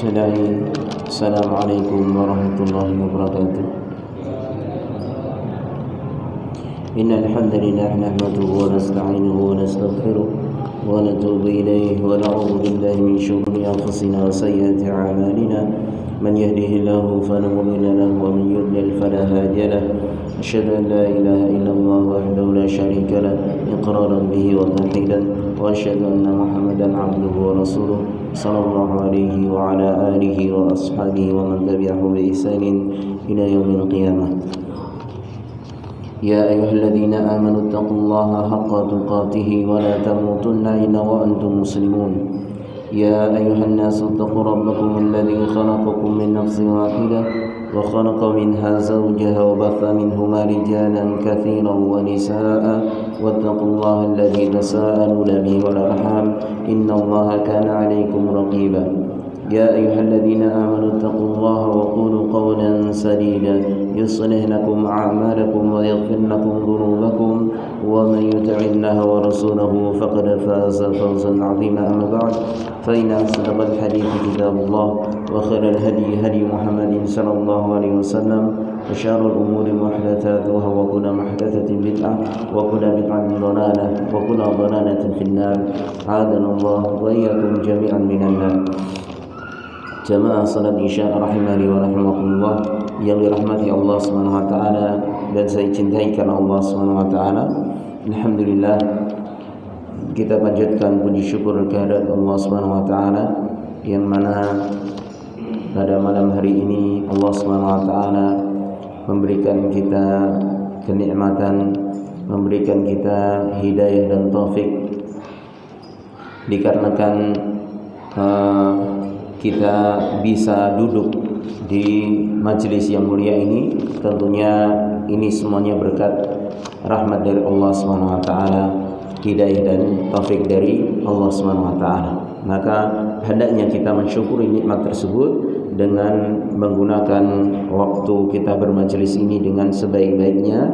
Bismillahirrahmanirrahim. Assalamualaikum warahmatullahi wabarakatuh. Innal hamdalillah nahmaduhu wa nasta'inuhu wa nastaghfiruh wa natubu ilayhi wa na'udzu billahi min shururi anfusina wa sayyiati a'malina. Man yahdihillahu fala mudilla lahu wa man yudlil fala hadiya lahu. Asyhadu an la ilaha illallah wahdahu la syarika lahu iqraran bihi wa tauhidan wa asyhadu anna Muhammadan 'abduhu wa rasuluh sallallahu alaihi wa ala alihi wa ashabihi wa man tabi'ahu bi ihsanin ila yaumil qiyamah. يا أيها الذين آمنوا اتقوا الله حق تقاته ولا تموتن إلا وأنتم مسلمون يا أيها الناس اتقوا ربكم الذي خلقكم من نفس واحدة وخلق منها زوجها وبث منهما رجالا كثيرا ونساء واتقوا الله الذي تساءلون به والأرحام إن الله كان عليكم رقيبا يا أيها الذين آمنوا اتقوا الله وقولوا قولا سديدا يصلح لكم أعمالكم ويغفر لكم ذنوبكم ومن يطع الله ورسوله فقد فاز فوزا عظيما. أما بعد فإن أصدق الحديث كتاب الله وخير الهدي هدي محمد صلى الله عليه وسلم وشر الأمور محدثاتها وكل محدثة بدعة وكل بدعة ضلالة وكل ضلالة في النار. أعاذنا الله وإياكم جميعا من النار. Jamaah salat Isya rahimani wa rahimakumullah yang dirahmati Allah Subhanahu wa taala dan saya cintai karena Allah Subhanahu wa taala. Alhamdulillah, kita panjatkan puji syukur kehadirat Allah Subhanahu wa taala yang mana pada malam hari ini Allah Subhanahu wa taala memberikan kita kenikmatan, memberikan kita hidayah dan taufik dikarenakan kita bisa duduk di majelis yang mulia ini. Tentunya ini semuanya berkat rahmat dari Allah Subhanahu wa taala, hidayah dan taufik dari Allah Subhanahu wa taala. Maka hendaknya kita mensyukuri nikmat tersebut dengan menggunakan waktu kita bermajelis ini dengan sebaik-baiknya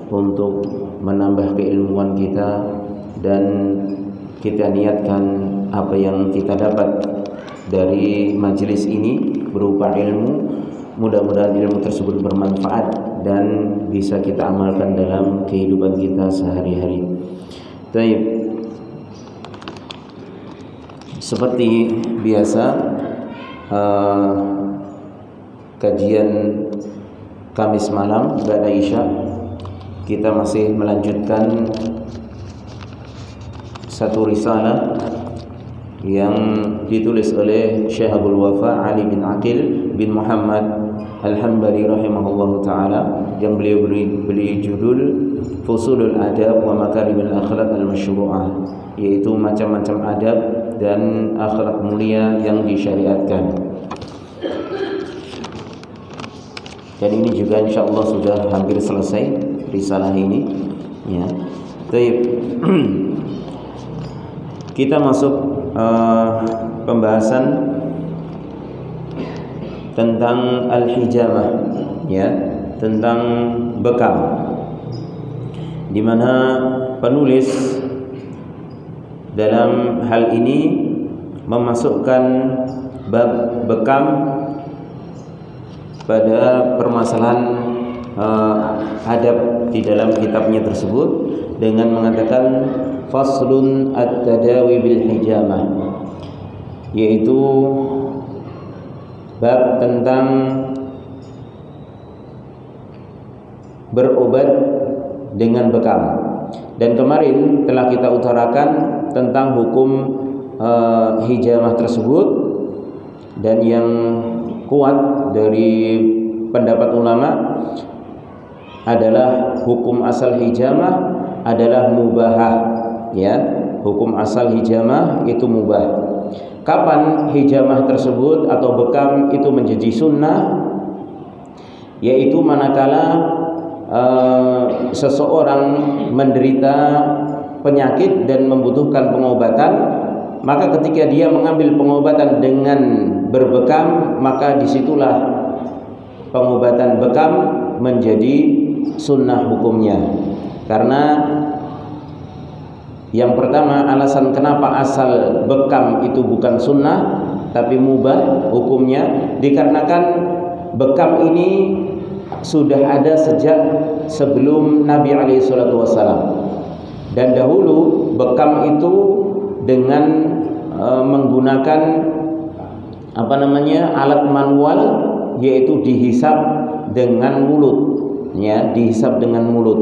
untuk menambah keilmuan kita, dan kita niatkan apa yang kita dapat dari majelis ini berupa ilmu. Mudah-mudahan ilmu tersebut bermanfaat dan bisa kita amalkan dalam kehidupan kita sehari-hari. Baik, seperti biasa kajian Kamis malam ba'da Isya kita masih melanjutkan satu risalah yang ditulis oleh Syekh Abdul Wafa Ali bin Aqil bin Muhammad Al-Hambali rahimahullahu taala, yang beliau beri judul Fusulul Adab wa Makarimul Akhlaq Al-Masyru'ah, yaitu macam-macam adab dan akhlak mulia yang disyariatkan. Dan ini juga insyaallah sudah hampir selesai risalah ini ya. Baik. Kita masuk pembahasan tentang al-hijamah ya, tentang bekam, di mana penulis dalam hal ini memasukkan bab bekam pada permasalahan adab di dalam kitabnya tersebut dengan mengatakan faslun at-tadawi bil hijamah, yaitu bab tentang berobat dengan bekam. Dan kemarin telah kita utarakan tentang hukum hijamah tersebut, dan yang kuat dari pendapat ulama adalah hukum asal hijamah adalah mubahah ya. Hukum asal hijamah itu mubah. Kapan hijamah tersebut atau bekam itu menjadi sunnah? Yaitu manakala seseorang menderita penyakit dan membutuhkan pengobatan, maka ketika dia mengambil pengobatan dengan berbekam, maka disitulah pengobatan bekam menjadi sunnah hukumnya. Karena yang pertama, alasan kenapa asal bekam itu bukan sunnah, tapi mubah hukumnya dikarenakan bekam ini sudah ada sejak sebelum Nabi SAW. Dan dahulu bekam itu dengan menggunakan alat manual, yaitu dihisap dengan mulut, ya, dihisap dengan mulut,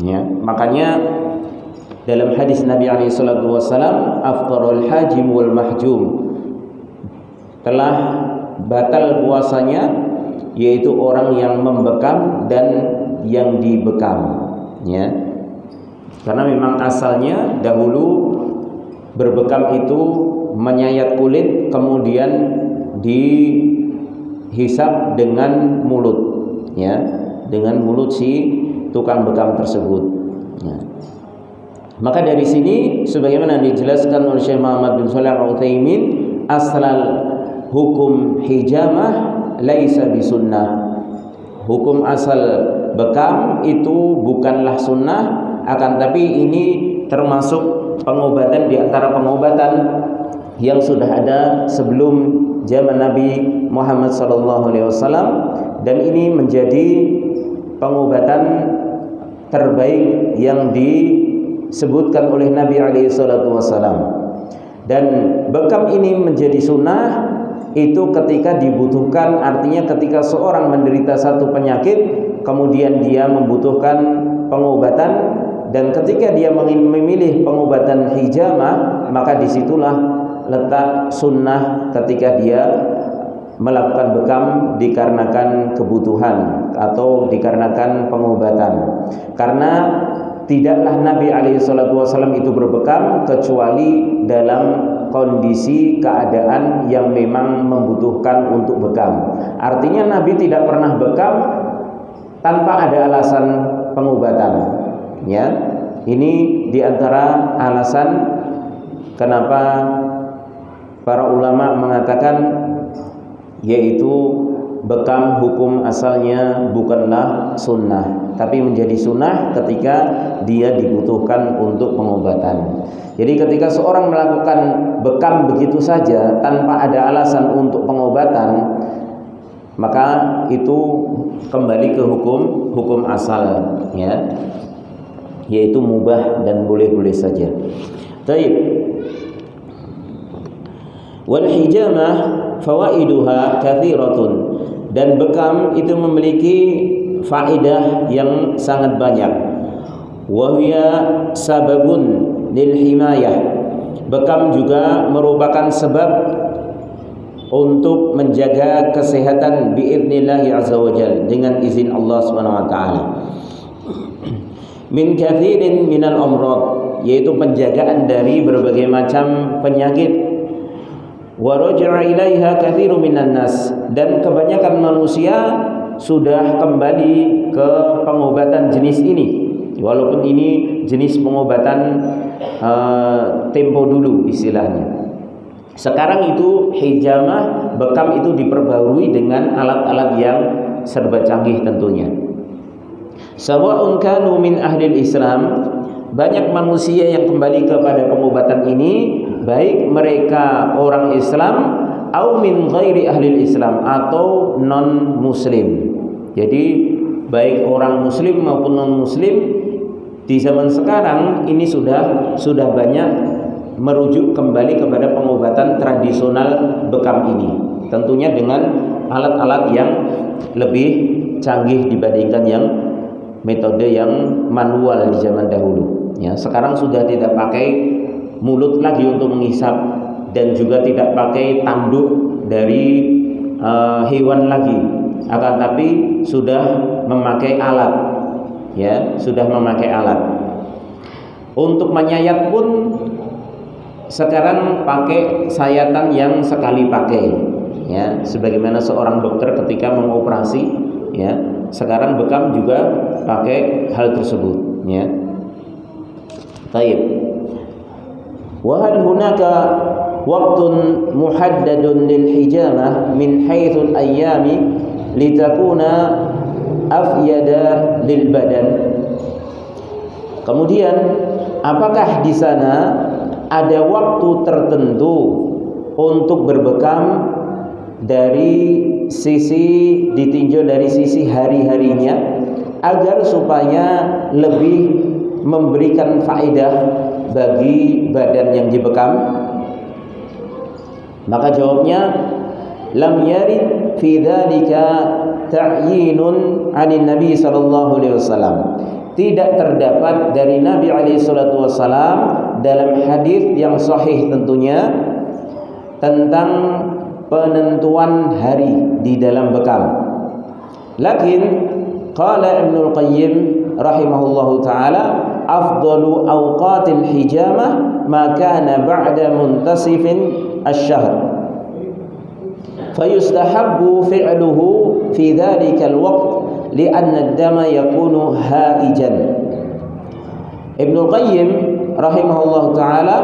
ya. Makanya dalam hadis Nabi SAW, aftarul hajim wal mahjum, telah batal puasanya, yaitu orang yang membekam dan yang dibekam, ya. Karena memang asalnya dahulu berbekam itu menyayat kulit kemudian dihisap dengan mulut, ya, dengan mulut si tukang bekam tersebut, ya. Maka dari sini sebagaimana dijelaskan oleh Syekh Muhammad bin Shalih Al-Utsaimin, asal hukum hijamah laisa bisunnah. Hukum asal bekam itu bukanlah sunnah, akan tapi ini termasuk pengobatan di antara pengobatan yang sudah ada sebelum zaman Nabi Muhammad SAW, dan ini menjadi pengobatan terbaik yang disebutkan oleh Nabi SAW. Dan bekam ini menjadi sunnah itu ketika dibutuhkan, artinya ketika seorang menderita satu penyakit kemudian dia membutuhkan pengobatan, dan ketika dia memilih pengobatan hijamah, maka disitulah letak sunnah ketika dia melakukan bekam dikarenakan kebutuhan atau dikarenakan pengobatan. Karena tidaklah Nabi SAW itu berbekam kecuali dalam kondisi keadaan yang memang membutuhkan untuk bekam. Artinya Nabi tidak pernah bekam tanpa ada alasan pengobatan, ya. Ini diantara alasan kenapa para ulama mengatakan, yaitu bekam hukum asalnya bukanlah sunnah, tapi menjadi sunnah ketika dia dibutuhkan untuk pengobatan. Jadi ketika seorang melakukan bekam begitu saja tanpa ada alasan untuk pengobatan, maka itu kembali ke hukum asal, ya, yaitu mubah dan boleh-boleh saja. Baik. Wal hijamah fawaiduha katsiratun, dan bekam itu memiliki faedah yang sangat banyak. Wa hiya sababun lil himayah, bekam juga merupakan sebab untuk menjaga kesehatan biidznillah azza wajalla, dengan izin Allah Subhanahu wa taala. Min katsirin minal amrad, yaitu penjagaan dari berbagai macam penyakit. Wa raja'a ilaiha katsirun minan nas, dan kebanyakan manusia sudah kembali ke pengobatan jenis ini, walaupun ini jenis pengobatan tempo dulu istilahnya. Sekarang itu hijamah, bekam itu diperbarui dengan alat-alat yang serba canggih tentunya. Sawa'un kanu min ahlil Islam, banyak manusia yang kembali kepada pengobatan ini, baik mereka orang Islam atau min ghairi ahli Islam, atau non muslim. Jadi baik orang muslim maupun non muslim di zaman sekarang ini sudah banyak merujuk kembali kepada pengobatan tradisional bekam ini, tentunya dengan alat-alat yang lebih canggih dibandingkan yang metode yang manual di zaman dahulu, ya. Sekarang sudah tidak pakai mulut lagi untuk menghisap, dan juga tidak pakai tanduk dari hewan lagi, akan tapi sudah memakai alat, ya, sudah memakai alat. Untuk menyayat pun sekarang pakai sayatan yang sekali pakai, ya, sebagaimana seorang dokter ketika mengoperasi, ya, sekarang bekam juga pakai hal tersebut, ya. Baik. Wa hal hunaka waqtun muhaddadun lil hijamah min haitsul ayyami litakuna afyada lil badan. Kemudian apakah di sana ada waktu tertentu untuk berbekam ditinjau dari sisi hari-harinya, agar supaya lebih memberikan faedah bagi badan yang dibekam? Maka jawabnya, lam yarid fi dzalika ta'yinun 'anil Nabi sallallahu alaihi wasallam. Tidak terdapat dari Nabi alaihi salatu wasallam dalam hadis yang sahih tentunya tentang penentuan hari di dalam bekam. Lakin qala Ibnu Qayyim rahimahullahu taala, afdalu awqatil hijamah ma kana ba'da muntasifin asy-syahr, fayustahabbu fi'luhu fi dzalikal waqt li'anna ad-dama yakunu haijan. Ibnu Qayyim rahimahullahu taala,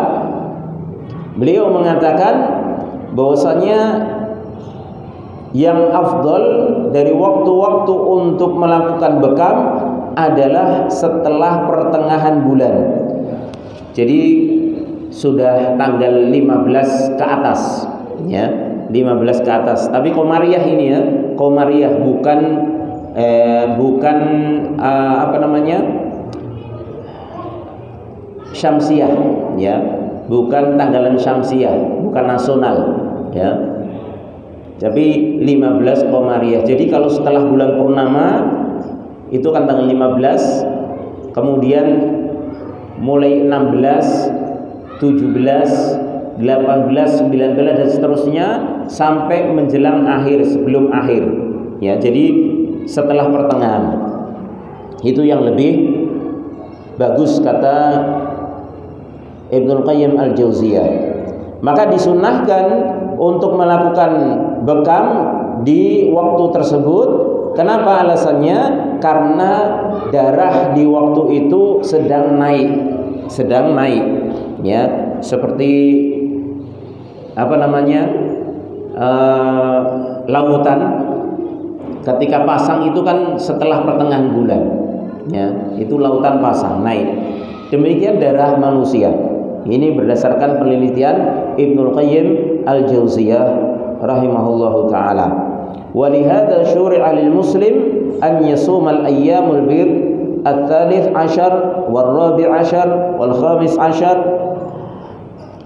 beliau mengatakan bahwasanya yang afdal dari waktu-waktu untuk melakukan bekam adalah setelah pertengahan bulan. Jadi sudah tanggal 15 ke atas, ya, 15 ke atas. Tapi Komariah ini ya, Komariah bukan Syamsiah, ya, bukan tanggalan Syamsiah, bukan nasional, ya. Tapi 15 Komariah. Jadi kalau setelah bulan purnama itu kan tanggal 15, kemudian mulai 16, 17, 18, 19 dan seterusnya sampai menjelang akhir, sebelum akhir. Ya, jadi setelah pertengahan. Itu yang lebih bagus kata Ibnu Qayyim Al-Jauziyah. Maka disunahkan untuk melakukan bekam di waktu tersebut. Kenapa alasannya? Karena darah di waktu itu sedang naik, ya, seperti lautan ketika pasang itu kan setelah pertengahan bulan, ya, itu lautan pasang naik. Demikian darah manusia. Ini berdasarkan penelitian Ibnu Qayyim Al-Jauziyah rahimahullahu taala. Walihada syuri'a lil muslim an yasuma al-ayyamul bid al-thalith ashar wal-rabi' ashar wal-khamis ashar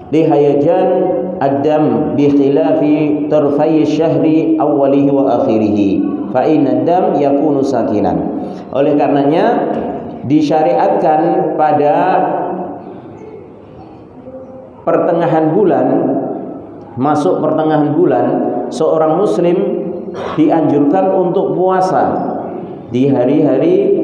lihayajan ad-dam bi khilafi tarfai syahri awwalihi wa akhirihi fa inna ad-dam yakunu sakinan. Oleh karenanya disyariatkan pada pertengahan bulan, masuk pertengahan bulan, seorang muslim dianjurkan untuk puasa di hari-hari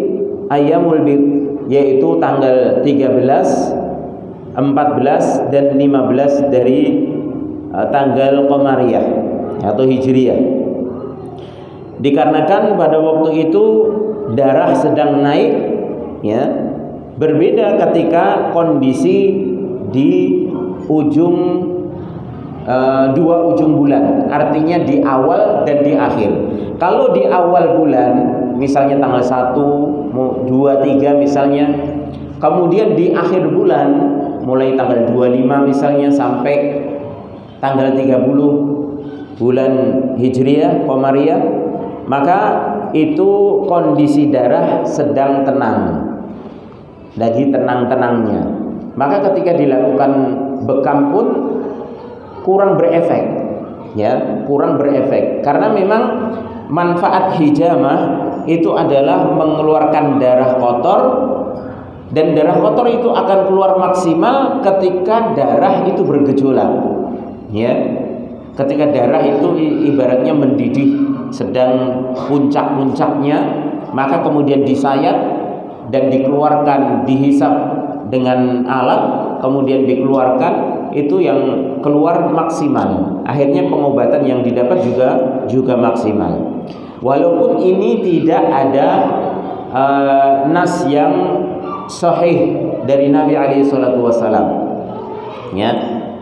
Ayyamul Bid, yaitu tanggal 13, 14 dan 15 dari tanggal Qamariyah atau Hijriyah. Dikarenakan pada waktu itu darah sedang naik, ya. Berbeda ketika kondisi di dua ujung bulan, artinya di awal dan di akhir. Kalau di awal bulan, misalnya tanggal 1, 2, 3 misalnya, kemudian di akhir bulan, mulai tanggal 25 misalnya sampai tanggal 30 bulan Hijriyah, Qamariyah, maka itu kondisi darah sedang tenang, lagi tenang-tenangnya. Maka ketika dilakukan bekam pun kurang berefek, ya, kurang berefek. Karena memang manfaat hijamah itu adalah mengeluarkan darah kotor, dan darah kotor itu akan keluar maksimal ketika darah itu bergejolak, ya. Ketika darah itu ibaratnya mendidih, sedang puncak-puncaknya, maka kemudian disayat dan dikeluarkan, dihisap dengan alat, kemudian dikeluarkan, itu yang keluar maksimal. Akhirnya pengobatan yang didapat juga maksimal. Walaupun ini tidak ada nas yang sahih dari Nabi alaihi salatu wasallam, ya.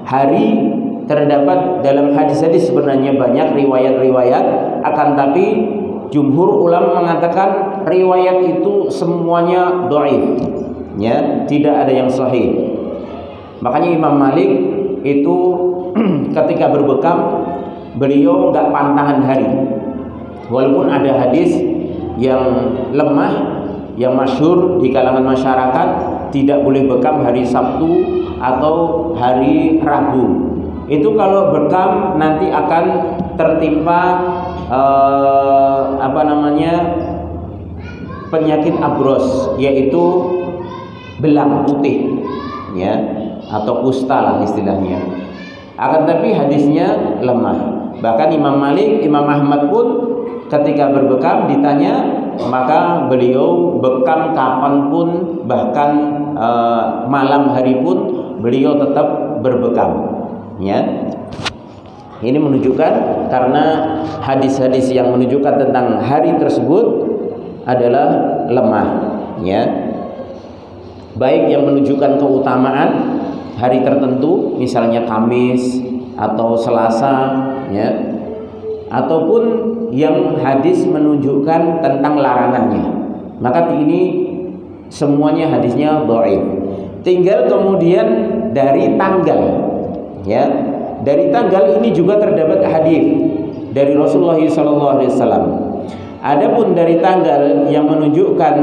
Hari terdapat dalam hadis-hadis sebenarnya banyak riwayat-riwayat, akan tapi jumhur ulama mengatakan riwayat itu semuanya dhaif, ya, tidak ada yang sahih. Makanya Imam Malik itu ketika berbekam beliau nggak pantangan hari. Walaupun ada hadis yang lemah yang masyhur di kalangan masyarakat, tidak boleh bekam hari Sabtu atau hari Rabu. Itu kalau bekam nanti akan tertimpa penyakit abros, yaitu belang putih, ya, atau kusta lah istilahnya. Akan tapi hadisnya lemah. Bahkan Imam Malik, Imam Ahmad pun ketika berbekam ditanya, maka beliau bekam kapanpun, bahkan malam hari pun beliau tetap berbekam, ya. Ini menunjukkan, karena hadis-hadis yang menunjukkan tentang hari tersebut adalah lemah, ya. Baik yang menunjukkan keutamaan hari tertentu, misalnya Kamis atau Selasa, ya, ataupun yang hadis menunjukkan tentang larangannya, maka ini semuanya hadisnya dhaif. Tinggal kemudian dari tanggal, ya, dari tanggal ini juga terdapat hadis dari Rasulullah SAW. Adapun dari tanggal yang menunjukkan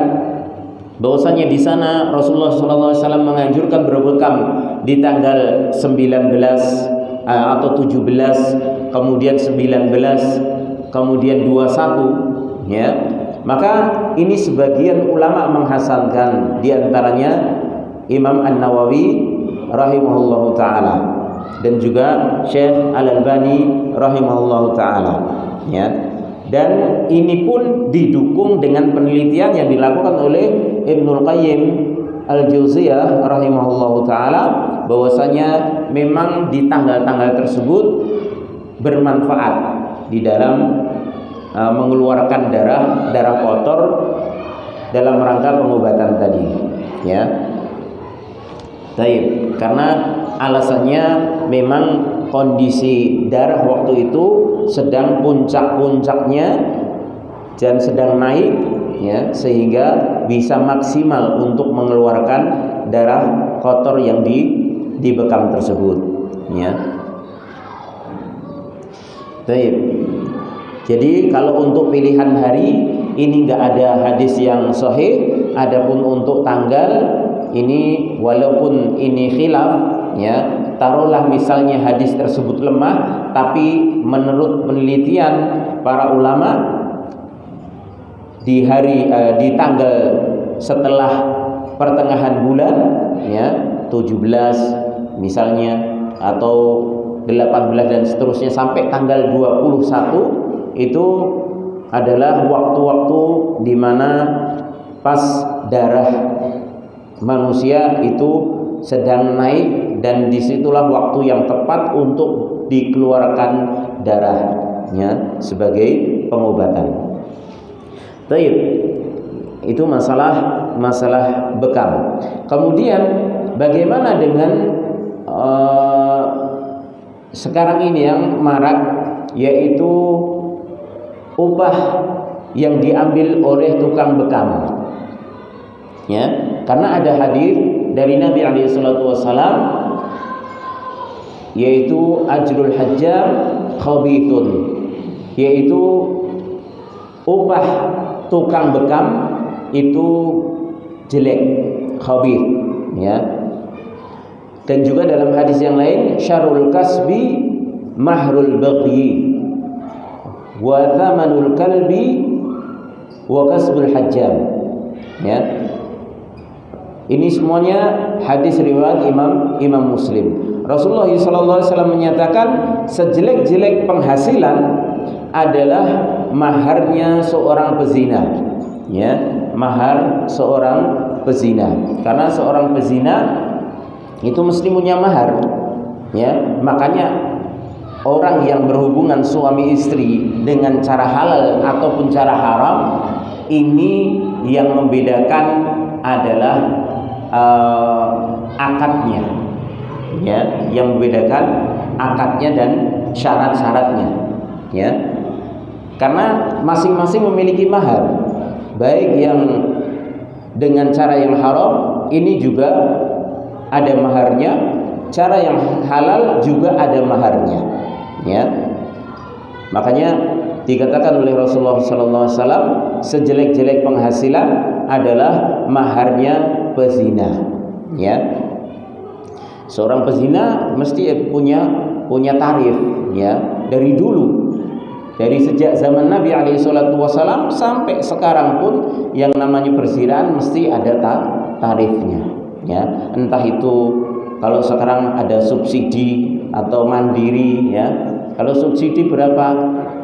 bahwasanya di sana Rasulullah SAW menganjurkan berbekam di tanggal 19 atau 17, kemudian 19, kemudian 21, ya. Maka ini sebagian ulama menghasankan, di antaranya Imam An-Nawawi rahimahullahu taala dan juga Syekh Al-Albani rahimahullahu taala, ya. Dan ini pun didukung dengan penelitian yang dilakukan oleh Ibnul Qayyim Al-Jauziyah rahimahullahu taala, bahwasanya memang di tanggal-tanggal tersebut bermanfaat di dalam mengeluarkan darah kotor dalam rangka pengobatan tadi, ya. Baik, karena alasannya memang kondisi darah waktu itu sedang puncak-puncaknya dan sedang naik, ya, sehingga bisa maksimal untuk mengeluarkan darah kotor yang di bekam tersebut, ya. Baik. Jadi kalau untuk pilihan hari ini nggak ada hadis yang sahih. Adapun untuk tanggal ini, walaupun ini khilaf, ya, taruhlah misalnya hadis tersebut lemah, tapi menurut penelitian para ulama di tanggal setelah pertengahan bulan, ya, 17 misalnya, atau 18 dan seterusnya sampai tanggal 21, itu adalah waktu-waktu di mana pas darah manusia itu sedang naik, dan disitulah waktu yang tepat untuk dikeluarkan darahnya sebagai pengobatan. Baik, itu masalah bekam. Kemudian bagaimana dengan sekarang ini yang marak, yaitu upah yang diambil oleh tukang bekam, ya. Karena ada hadis dari Nabi SAW, yaitu ajrul hajjam khabithun, yaitu upah tukang bekam itu jelek, khabith, ya. Dan juga dalam hadis yang lain, syarrul kasbi mahrul baghi wa thamanul kalbi wa kasbul hajjam, ya. Ini semuanya hadis riwayat Imam Muslim. Rasulullah SAW menyatakan sejelek-jelek penghasilan adalah maharnya seorang pezina, ya, mahar seorang pezina. Karena seorang pezina itu mesti punya mahar, ya. Makanya orang yang berhubungan suami istri dengan cara halal ataupun cara haram, ini yang membedakan adalah akadnya, ya, yang membedakan akadnya dan syarat-syaratnya, ya. Karena masing-masing memiliki mahar, baik yang dengan cara yang haram, ini juga ada maharnya, cara yang halal juga ada maharnya, ya. Makanya dikatakan oleh Rasulullah SAW, sejelek-jelek penghasilan adalah maharnya pezina, ya. Seorang pezina mesti punya tarif, ya, dari dulu. Dari sejak zaman Nabi SAW sampai sekarang pun yang namanya perzinaan mesti ada tarifnya, ya. Entah itu kalau sekarang ada subsidi atau mandiri, ya. Kalau subsidi berapa?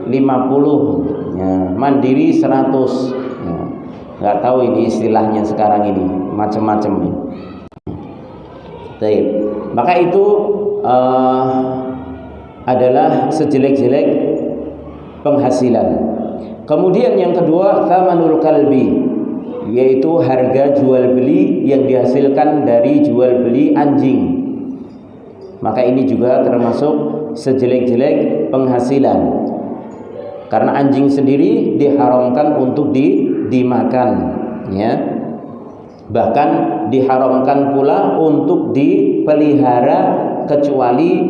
50, ya. Mandiri 100, ya. Nggak tahu ini istilahnya sekarang ini, macam-macam ini. Baik. Maka itu adalah sejelek-jelek penghasilan. Kemudian yang kedua, thamanul kalbi, yaitu harga jual beli yang dihasilkan dari jual beli anjing. Maka ini juga termasuk sejelek-jelek penghasilan. Karena anjing sendiri diharamkan untuk dimakan, ya. Bahkan diharamkan pula untuk dipelihara kecuali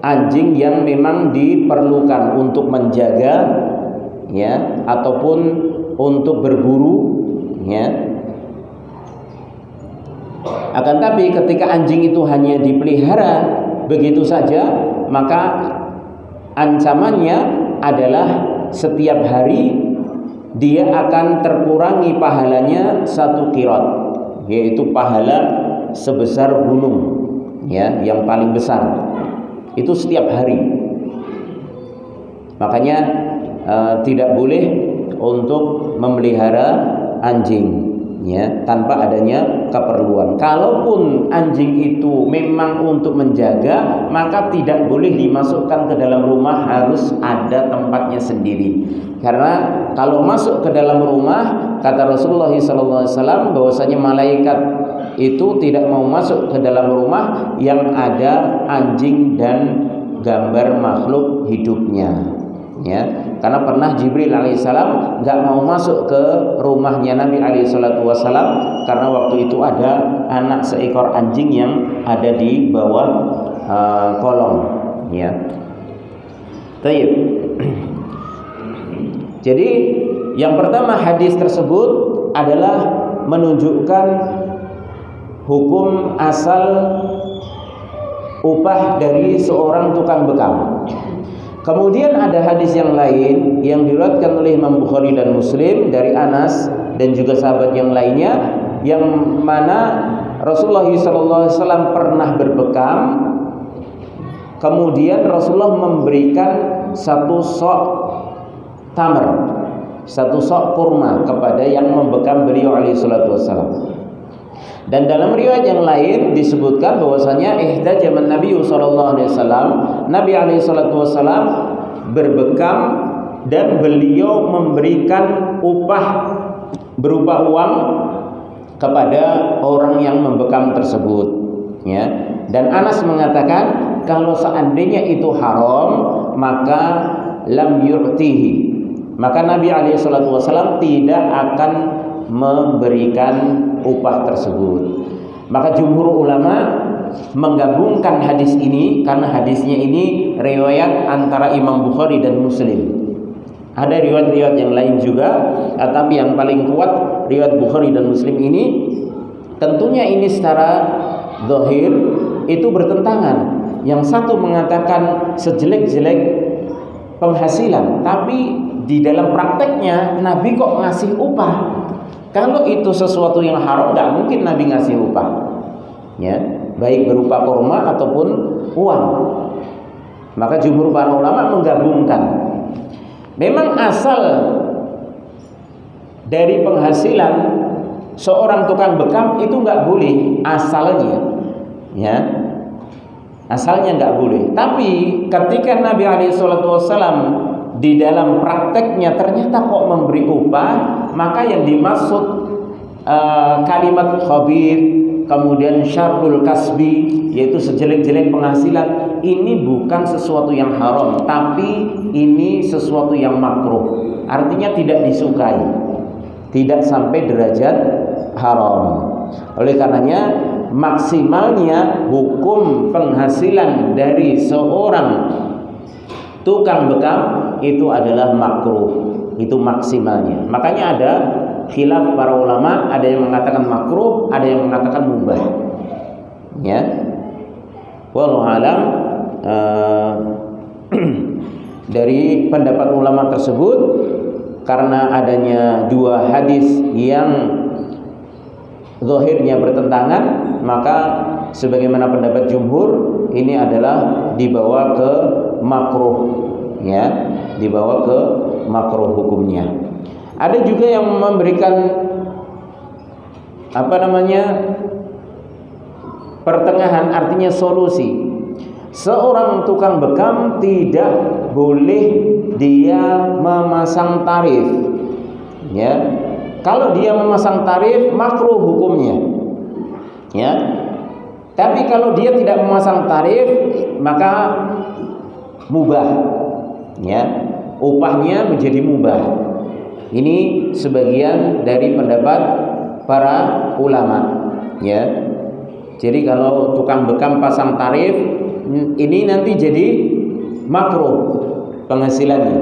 anjing yang memang diperlukan untuk menjaga, ya, ataupun untuk berburu, ya. Akan tapi ketika anjing itu hanya dipelihara begitu saja, maka ancamannya adalah setiap hari dia akan terkurangi pahalanya 1 qirat, yaitu pahala sebesar gunung, ya, yang paling besar. Itu setiap hari. Makanya tidak boleh untuk memelihara anjing, ya, tanpa adanya keperluan. Kalaupun anjing itu memang untuk menjaga, maka tidak boleh dimasukkan ke dalam rumah, harus ada tempatnya sendiri. Karena kalau masuk ke dalam rumah, kata Rasulullah SAW bahwasanya malaikat itu tidak mau masuk ke dalam rumah yang ada anjing dan gambar makhluk hidupnya, ya. Karena pernah Jibril alaihissalam nggak mau masuk ke rumahnya Nabi alaihissalam karena waktu itu ada anak seekor anjing yang ada di bawah kolong, ya. Taib. Jadi yang pertama, hadis tersebut adalah menunjukkan hukum asal upah dari seorang tukang bekam. Kemudian ada hadis yang lain yang diriwayatkan oleh Imam Bukhari dan Muslim dari Anas dan juga sahabat yang lainnya, yang mana Rasulullah SAW pernah berbekam. Kemudian Rasulullah memberikan 1 sok tamar, 1 sok kurma kepada yang membekam beliau alaihi salatu wassalam. Dan dalam riwayat yang lain disebutkan bahwasanya ihtajaman Nabi sallallahu alaihi wasallam, Nabi alaihi salatu wasallam berbekam dan beliau memberikan upah berupa uang kepada orang yang membekam tersebut, ya. Dan Anas mengatakan kalau seandainya itu haram, maka lam yu'tihi, maka Nabi alaihi salatu wasallam tidak akan memberikan upah tersebut. Maka jumhur ulama menggabungkan hadis ini karena hadisnya ini riwayat antara Imam Bukhari dan Muslim. Ada riwayat-riwayat yang lain juga, tapi yang paling kuat riwayat Bukhari dan Muslim ini. Tentunya ini secara zahir itu bertentangan. Yang satu mengatakan sejelek-jelek penghasilan, tapi di dalam prakteknya Nabi kok ngasih upah. Kalau itu sesuatu yang haram, nggak mungkin Nabi ngasih upah, ya, baik berupa kurma ataupun uang. Maka jumhur para ulama menggabungkan. Memang asal dari penghasilan seorang tukang bekam itu nggak boleh asalnya, ya, asalnya nggak boleh. Tapi ketika Nabi SAW di dalam prakteknya ternyata kok memberi upah, maka yang dimaksud kalimat khabir, kemudian syarrul kasbi, yaitu sejelek-jelek penghasilan, ini bukan sesuatu yang haram, tapi ini sesuatu yang makruh. Artinya tidak disukai, tidak sampai derajat haram. Oleh karenanya maksimalnya hukum penghasilan dari seorang tukang bekam itu adalah makruh. Itu maksimalnya. Makanya ada khilaf para ulama, ada yang mengatakan makruh, ada yang mengatakan mubah. Ya. Wallahu alam, dari pendapat ulama tersebut karena adanya dua hadis yang zahirnya bertentangan, maka sebagaimana pendapat jumhur ini adalah dibawa ke makruh, ya, dibawa ke makruh hukumnya. Ada juga yang memberikan pertengahan, artinya solusi. Seorang tukang bekam tidak boleh dia memasang tarif, ya. Kalau dia memasang tarif makruh hukumnya, ya. Tapi kalau dia tidak memasang tarif maka mubah, ya. Upahnya menjadi mubah. Ini sebagian dari pendapat para ulama, ya. Jadi kalau tukang bekam pasang tarif, ini nanti jadi makruh penghasilannya,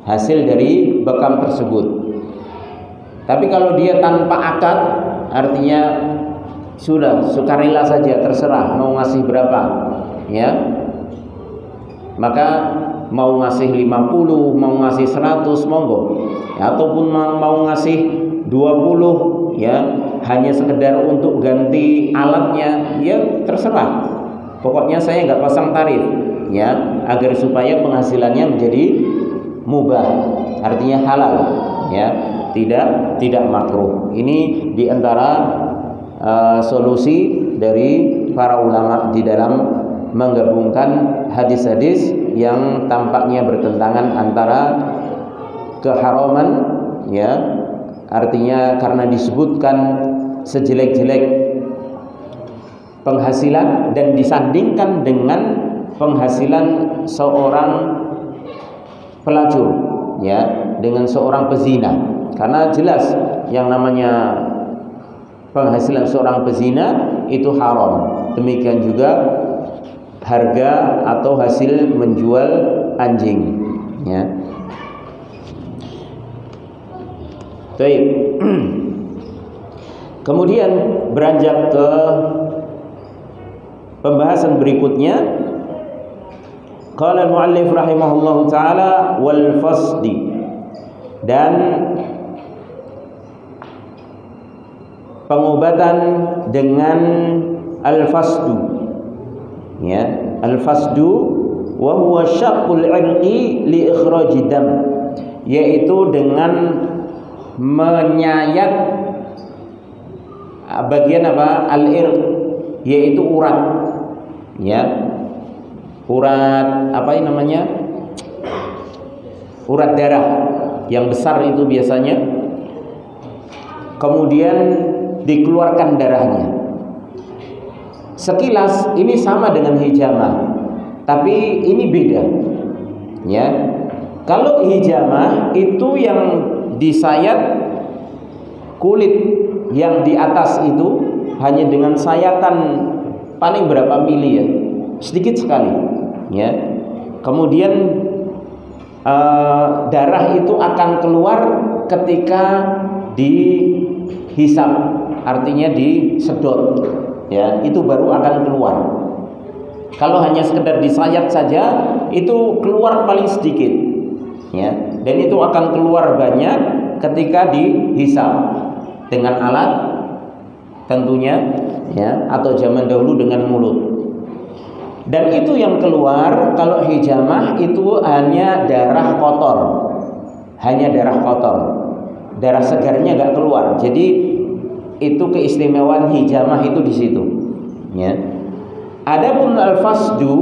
hasil dari bekam tersebut. Tapi kalau dia tanpa akad, artinya sudah sukarela saja, terserah mau ngasih berapa, ya. Maka mau ngasih 50, mau ngasih 100, monggo. Ataupun mau ngasih 20, ya, hanya sekedar untuk ganti alatnya, ya terserah. Pokoknya saya nggak pasang tarif, ya, agar supaya penghasilannya menjadi mubah, artinya halal, ya, tidak makruh. Ini diantara solusi dari para ulama di dalam menggabungkan hadis-hadis yang tampaknya bertentangan antara keharaman, ya, artinya karena disebutkan sejelek-jelek penghasilan dan disandingkan dengan penghasilan seorang pelacur, ya, dengan seorang pezina. Karena jelas yang namanya penghasilan seorang pezina itu haram. Demikian juga harga atau hasil menjual anjing, ya. Baik. Kemudian beranjak ke pembahasan berikutnya. Qala al-muallif rahimahullahu taala wal fasdi, dan pengobatan dengan al-fasdu, ya. Al-fasdu wa huwa syaqqul 'irqi li ikhraji dam, yaitu dengan menyayat bagian al-irq, yaitu urat, ya. Urat urat darah yang besar itu biasanya, kemudian dikeluarkan darahnya. Sekilas ini sama dengan hijamah, tapi ini beda, ya. Kalau hijamah itu yang disayat kulit yang di atas itu hanya dengan sayatan paling berapa mili, ya, sedikit sekali, ya. Kemudian darah itu akan keluar ketika dihisap, artinya disedot, ya, itu baru akan keluar. Kalau hanya sekedar disayat saja itu keluar paling sedikit, ya, dan itu akan keluar banyak ketika dihisap dengan alat tentunya, ya, atau zaman dahulu dengan mulut. Dan itu yang keluar kalau hijamah itu hanya darah kotor, hanya darah kotor, darah segarnya nggak keluar. Jadi itu keistimewaan hijamah itu di situ, ya. Adapun al-fasdu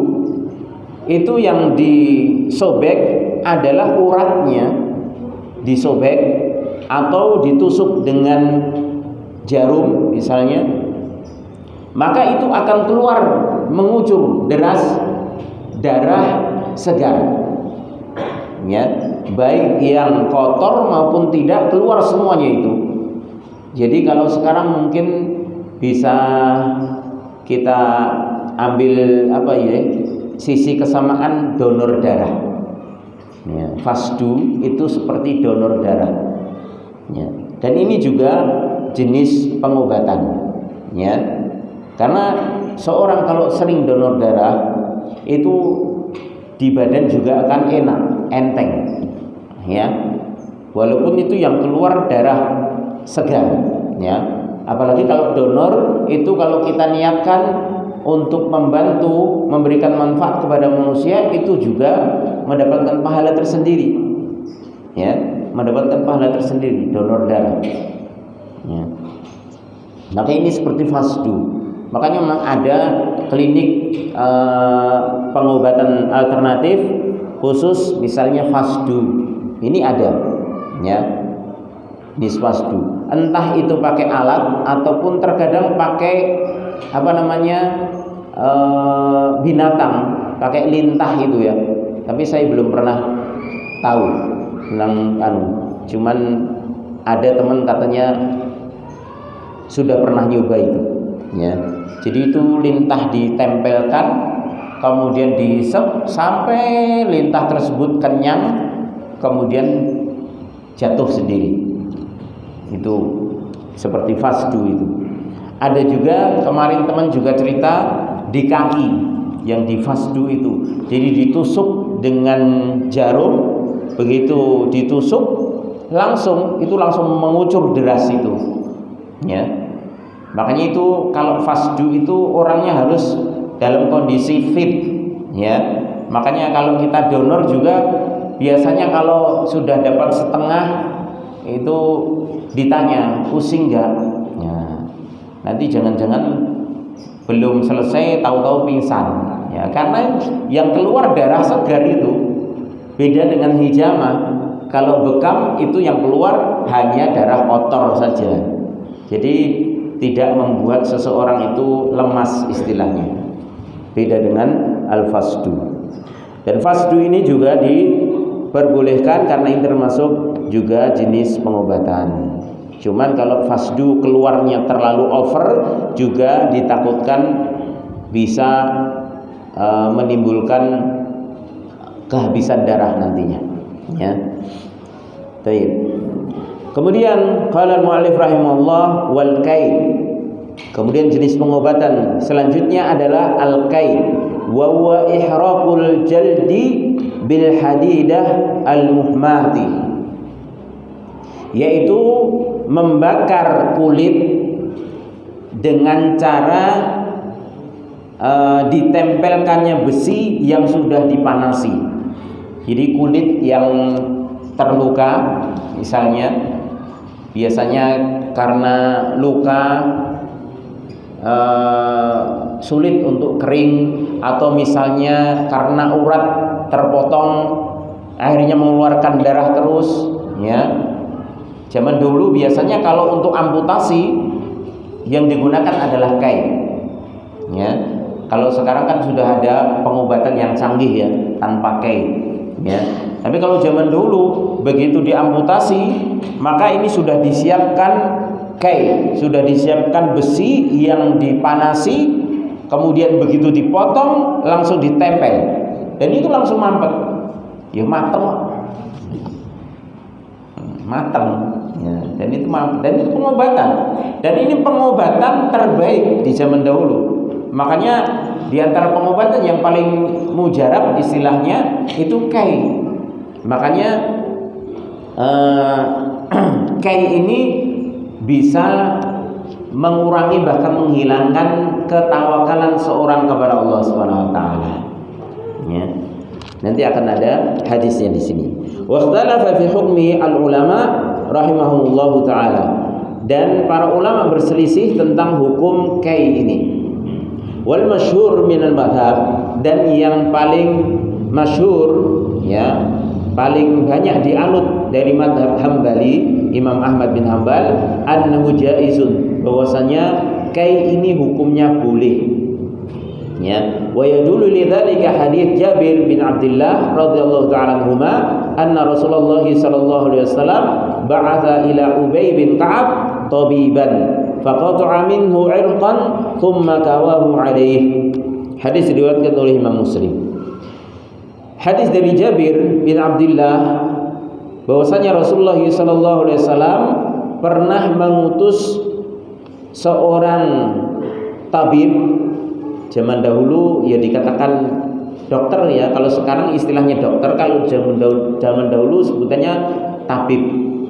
itu yang disobek adalah uratnya disobek atau ditusuk dengan jarum misalnya, maka itu akan keluar mengucur deras darah segar, ya, baik yang kotor maupun tidak, keluar semuanya itu. Jadi kalau sekarang mungkin bisa kita ambil sisi kesamaan donor darah. Ya, fasdu itu seperti donor darah. Ya. Dan ini juga jenis pengobatan. Ya, karena seorang kalau sering donor darah itu di badan juga akan enak, enteng. Ya, walaupun itu yang keluar darah segar. Ya, apalagi kalau donor itu kalau kita niatkan untuk membantu memberikan manfaat kepada manusia itu juga mendapatkan pahala tersendiri. Ya, mendapatkan pahala tersendiri donor darah. Ya. Maka ini seperti fasdu. Makanya memang ada klinik pengobatan alternatif khusus, misalnya fasdu. Ini ada, ya. Ini fasdu. Entah itu pakai alat ataupun terkadang pakai binatang, pakai lintah itu ya. Tapi saya belum pernah tahu tentang cuman ada teman katanya sudah pernah nyoba itu, ya. Jadi itu lintah ditempelkan, kemudian diisep sampai lintah tersebut kenyang, kemudian jatuh sendiri. Itu seperti fasdu itu. Ada juga kemarin teman juga cerita di kaki yang di fasdu itu. Jadi ditusuk dengan jarum, begitu ditusuk langsung mengucur deras itu. Ya. Makanya itu kalau fasdu itu orangnya harus dalam kondisi fit, ya. Makanya kalau kita donor juga biasanya kalau sudah dapat setengah itu ditanya pusing nggak? Ya. Nanti jangan-jangan belum selesai tahu-tahu pingsan, ya. Karena yang keluar darah segar itu beda dengan hijamah. Kalau bekam itu yang keluar hanya darah kotor saja. Jadi tidak membuat seseorang itu lemas istilahnya. Beda dengan al-fasdu. Dan fasdu ini juga diperbolehkan karena ini termasuk juga jenis pengobatan. Cuman kalau fasdu keluarnya terlalu over juga ditakutkan bisa menimbulkan kehabisan darah nantinya. Ya. Baik. Kemudian qala al-mu'allif rahimahullah wal kai. Kemudian jenis pengobatan selanjutnya adalah al-kai wa huwa ihraqul jaldi bil hadidah al-muhmati, yaitu membakar kulit dengan cara ditempelkannya besi yang sudah dipanasi. Jadi kulit yang terluka misalnya, biasanya karena luka sulit untuk kering, atau misalnya karena urat terpotong akhirnya mengeluarkan darah terus, ya. Zaman dulu biasanya kalau untuk amputasi yang digunakan adalah kai, ya. Kalau sekarang kan sudah ada pengobatan yang canggih ya tanpa kai, ya. Tapi kalau zaman dulu begitu diamputasi, maka ini sudah disiapkan kai, sudah disiapkan besi yang dipanasi, kemudian begitu dipotong langsung ditempel, dan itu langsung mampet, ya mateng, ya. Dan itu pengobatan, dan ini pengobatan terbaik di zaman dahulu. Makanya di antara pengobatan yang paling mujarab istilahnya itu kai. Makanya kai ini bisa mengurangi bahkan menghilangkan ketawakalan seorang kepada Allah Subhanahu wa taala. Ya. Nanti akan ada hadisnya di sini. Wa ikhtalafa fi hukmi al-ulama rahimahumullahu taala. Dan para ulama berselisih tentang hukum kai ini. Wal masyhur min al-madhhab, dan yang paling masyhur, ya, paling banyak dianut dari madhab Hambali, Imam Ahmad bin Hanbal, annahu jaizun, bahwasanya kai ini hukumnya boleh, ya. Wa yadullu lidzalika hadits Jabir bin Abdullah radhiyallahu ta'ala anhuma anna Rasulullah sallallahu alaihi wasallam ba'atha ila Ubay bin Ka'ab tabiban faqata'a minhu 'irqan thumma kawahu 'alaihi. Hadis diriwayatkan oleh Imam Muslim. Hadis dari Jabir bin Abdullah bahwasanya Rasulullah sallallahu alaihi wasallam pernah mengutus seorang tabib. Zaman dahulu ya dikatakan dokter ya, kalau sekarang istilahnya dokter, kalau zaman dahulu sebutannya tabib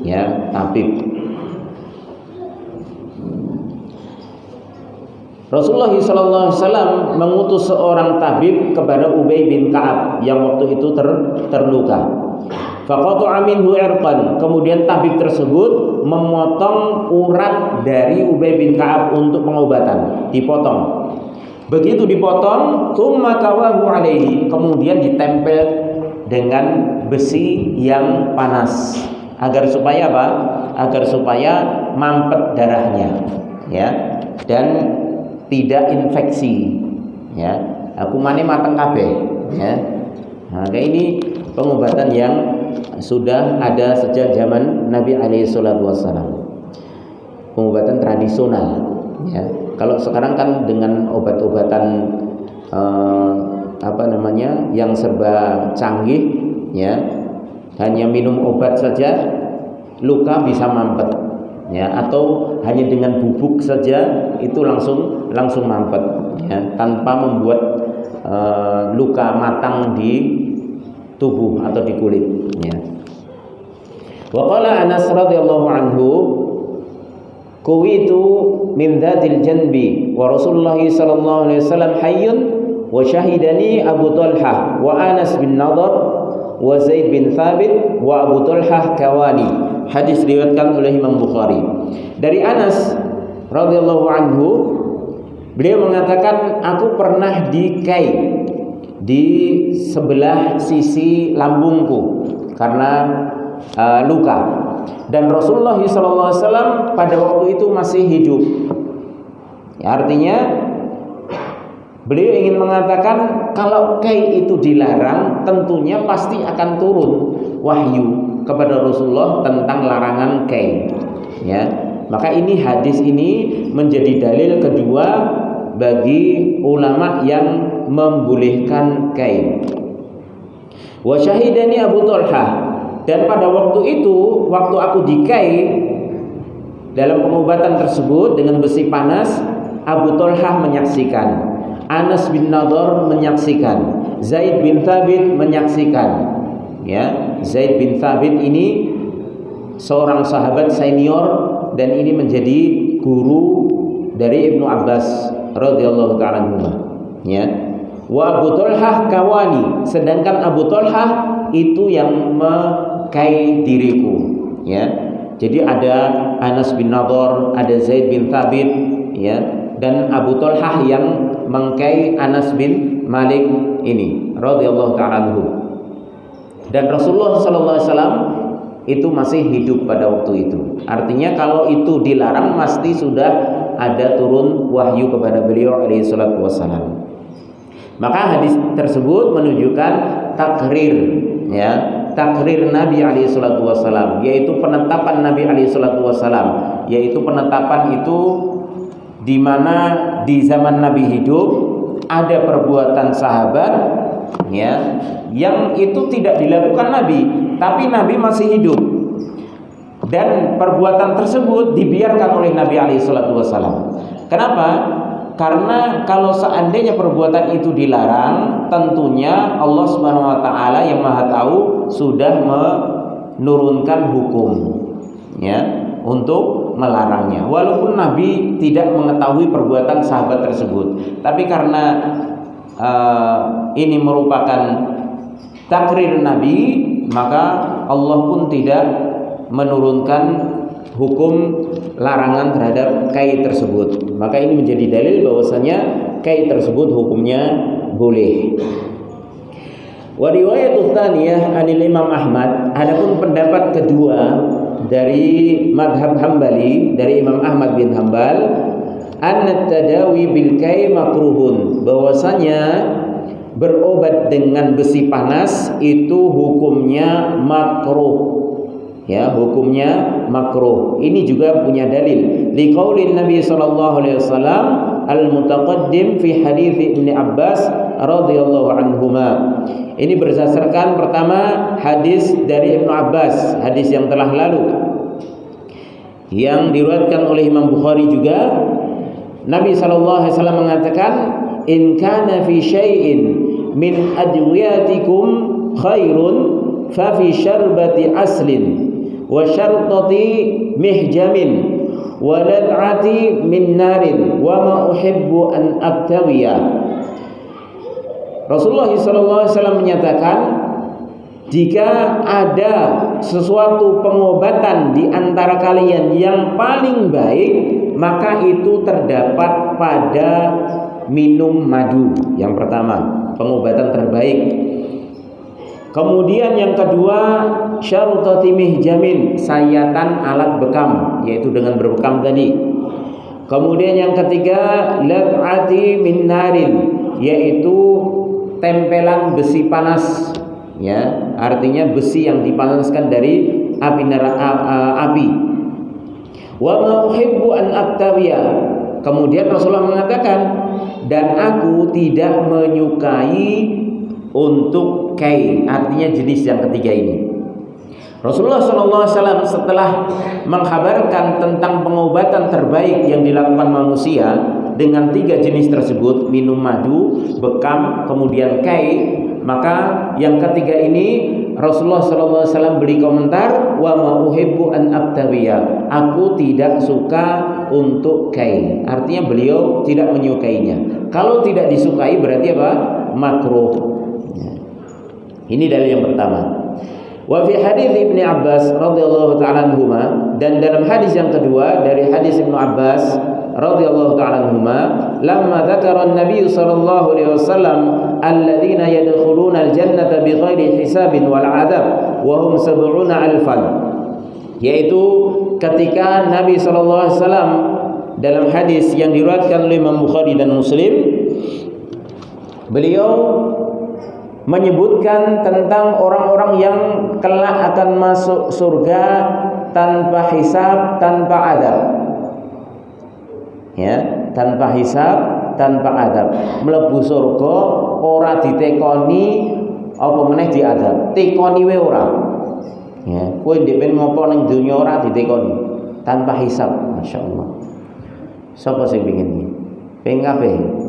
ya, tabib. Rasulullah SAW mengutus seorang tabib kepada Ubay bin Ka'ab yang waktu itu terluka. Faqata'a minhu 'irqan. Kemudian tabib tersebut memotong urat dari Ubay bin Ka'ab untuk pengobatan, dipotong. Begitu dipotong, tsumma kawahu 'alaihi, kemudian ditempel dengan besi yang panas agar supaya apa? Agar supaya mampet darahnya ya, dan tidak infeksi ya. Aku mane mateng kabeh ya. Nah, ini pengobatan yang sudah ada sejak zaman Nabi alaihi salatu wasallam. Pengobatan tradisional ya. Kalau sekarang kan dengan obat-obatan yang serba canggih ya. Hanya minum obat saja luka bisa mampet ya, atau hanya dengan bubuk saja itu langsung mampet ya, tanpa membuat luka matang di tubuh atau di kulit ya. Wa qala Anas radhiyallahu anhu, kuwitu min dhatil janbi wa Rasulullah sallallahu alaihi wasallam hayyun wa syahidani Abu Talhah wa Anas bin Nadhr wa Zaid bin Thabit wa Abu Talhah kawani. Hadis diriwayatkan oleh Imam Bukhari. Dari Anas radhiyallahu anhu, beliau mengatakan, aku pernah dikai di sebelah sisi lambungku karena luka, dan Rasulullah SAW pada waktu itu masih hidup ya, artinya beliau ingin mengatakan kalau kai itu dilarang, tentunya pasti akan turun wahyu kepada Rasulullah tentang larangan kai ya. Maka ini hadis ini menjadi dalil kedua bagi ulama yang membolehkan kai. Wa syahidani Abu Talhah, dan pada waktu itu, waktu aku dikai dalam pengobatan tersebut dengan besi panas, Abu Talhah menyaksikan, Anas bin Nadhr menyaksikan, Zaid bin Thabit menyaksikan ya. Zaid bin Thabit ini seorang sahabat senior dan ini menjadi guru dari Ibnu Abbas radhiyallahu ta'ala anhu ya. Wa Abu Talhah kawani, sedangkan Abu Talhah itu yang mengkai diriku ya. Jadi ada Anas bin Nadhr, ada Zaid bin Thabit ya, dan Abu Talhah yang mengkai Anas bin Malik ini radhiyallahu ta'ala anhu. Dan Rasulullah sallallahu alaihi wasallam itu masih hidup pada waktu itu. Artinya kalau itu dilarang, pasti sudah ada turun wahyu kepada beliau alaihi salatu wasallam. Maka hadis tersebut menunjukkan takrir ya, takrir Nabi alaihi salatu wasallam, yaitu penetapan Nabi alaihi salatu wasallam, yaitu penetapan itu di mana di zaman Nabi hidup ada perbuatan sahabat ya yang itu tidak dilakukan Nabi, tapi Nabi masih hidup, dan perbuatan tersebut dibiarkan oleh Nabi alaihi salatu wasallam. Kenapa? Karena kalau seandainya perbuatan itu dilarang, tentunya Allah Subhanahu wa taala yang Maha tahu sudah menurunkan hukum ya untuk melarangnya. Walaupun Nabi tidak mengetahui perbuatan sahabat tersebut, tapi karena ini merupakan takrir Nabi, maka Allah pun tidak menurunkan hukum larangan terhadap kai tersebut. Maka ini menjadi dalil bahwasanya kai tersebut hukumnya boleh. Wa riwayatu tsaniyah anil Imam Ahmad, adapun pendapat kedua dari mazhab Hambali, dari Imam Ahmad bin Hambal, anna tadawi bil kai makruhun, bahwasanya berobat dengan besi panas itu hukumnya makruh Ya, hukumnya makruh. Ini juga punya dalil. Liqaulin Nabi sallallahu alaihi wasallam al-mutaqaddim fi hadits Ibnu Abbas radhiyallahu anhuma. Ini berdasarkan pertama hadis dari Ibnu Abbas, hadis yang telah lalu, yang diriwayatkan oleh Imam Bukhari juga. Nabi sallallahu alaihi wasallam mengatakan, "In kana fi syai'in min adwiyatikum khairun fa fi syarbati aslin wa syartati mihjamin wa lad'ati min narin wa ma uhibbu an aktawiya." Rasulullah SAW menyatakan, jika ada sesuatu pengobatan di antara kalian yang paling baik, maka itu terdapat pada minum madu. Yang pertama, pengobatan terbaik. Kemudian yang kedua, syarutati mihjamin, sayatan alat bekam, yaitu dengan berbekam tadi. Kemudian yang ketiga, lab'ati min narin, yaitu tempelan besi panas, ya, artinya besi yang dipanaskan dari api. Wa ma uhibbu an aktawiya. Kemudian Rasulullah mengatakan, dan aku tidak menyukai untuk kai, artinya jenis yang ketiga ini. Rasulullah SAW setelah mengkhabarkan tentang pengobatan terbaik yang dilakukan manusia dengan 3 jenis tersebut, minum madu, bekam, kemudian kai, maka yang ketiga ini Rasulullah SAW beri komentar, wa ma uhibbu an aktawiya, aku tidak suka untuk kai, artinya beliau tidak menyukainya. Kalau tidak disukai berarti apa? Makruh. Ini dalil yang pertama. Wa fi hadits Ibnu Abbas radhiyallahu ta'ala anhuma, dan dalam hadis yang kedua dari hadis Ibnu Abbas radhiyallahu ta'ala anhuma, lamma dzakara an-nabiy sallallahu alaihi wasallam alladziina yadkhuluna al-jannata bighairi hisabin wal 'adzab wa hum 70,000, yaitu ketika Nabi sallallahu alaihi wasallam dalam hadis yang diriwayatkan oleh Imam Bukhari dan Muslim, beliau menyebutkan tentang orang-orang yang kelak akan masuk surga tanpa hisab, tanpa adab. Ya, tanpa hisab, tanpa adab. Mlebu surga ora ditekoni apa meneh diadab. Tekoni wae ora. Ya, kowe ndek ben ngopo ning donya ora ditekoni tanpa hisab. Masyaallah. Sapa sing pengin iki? Pengin kabeh.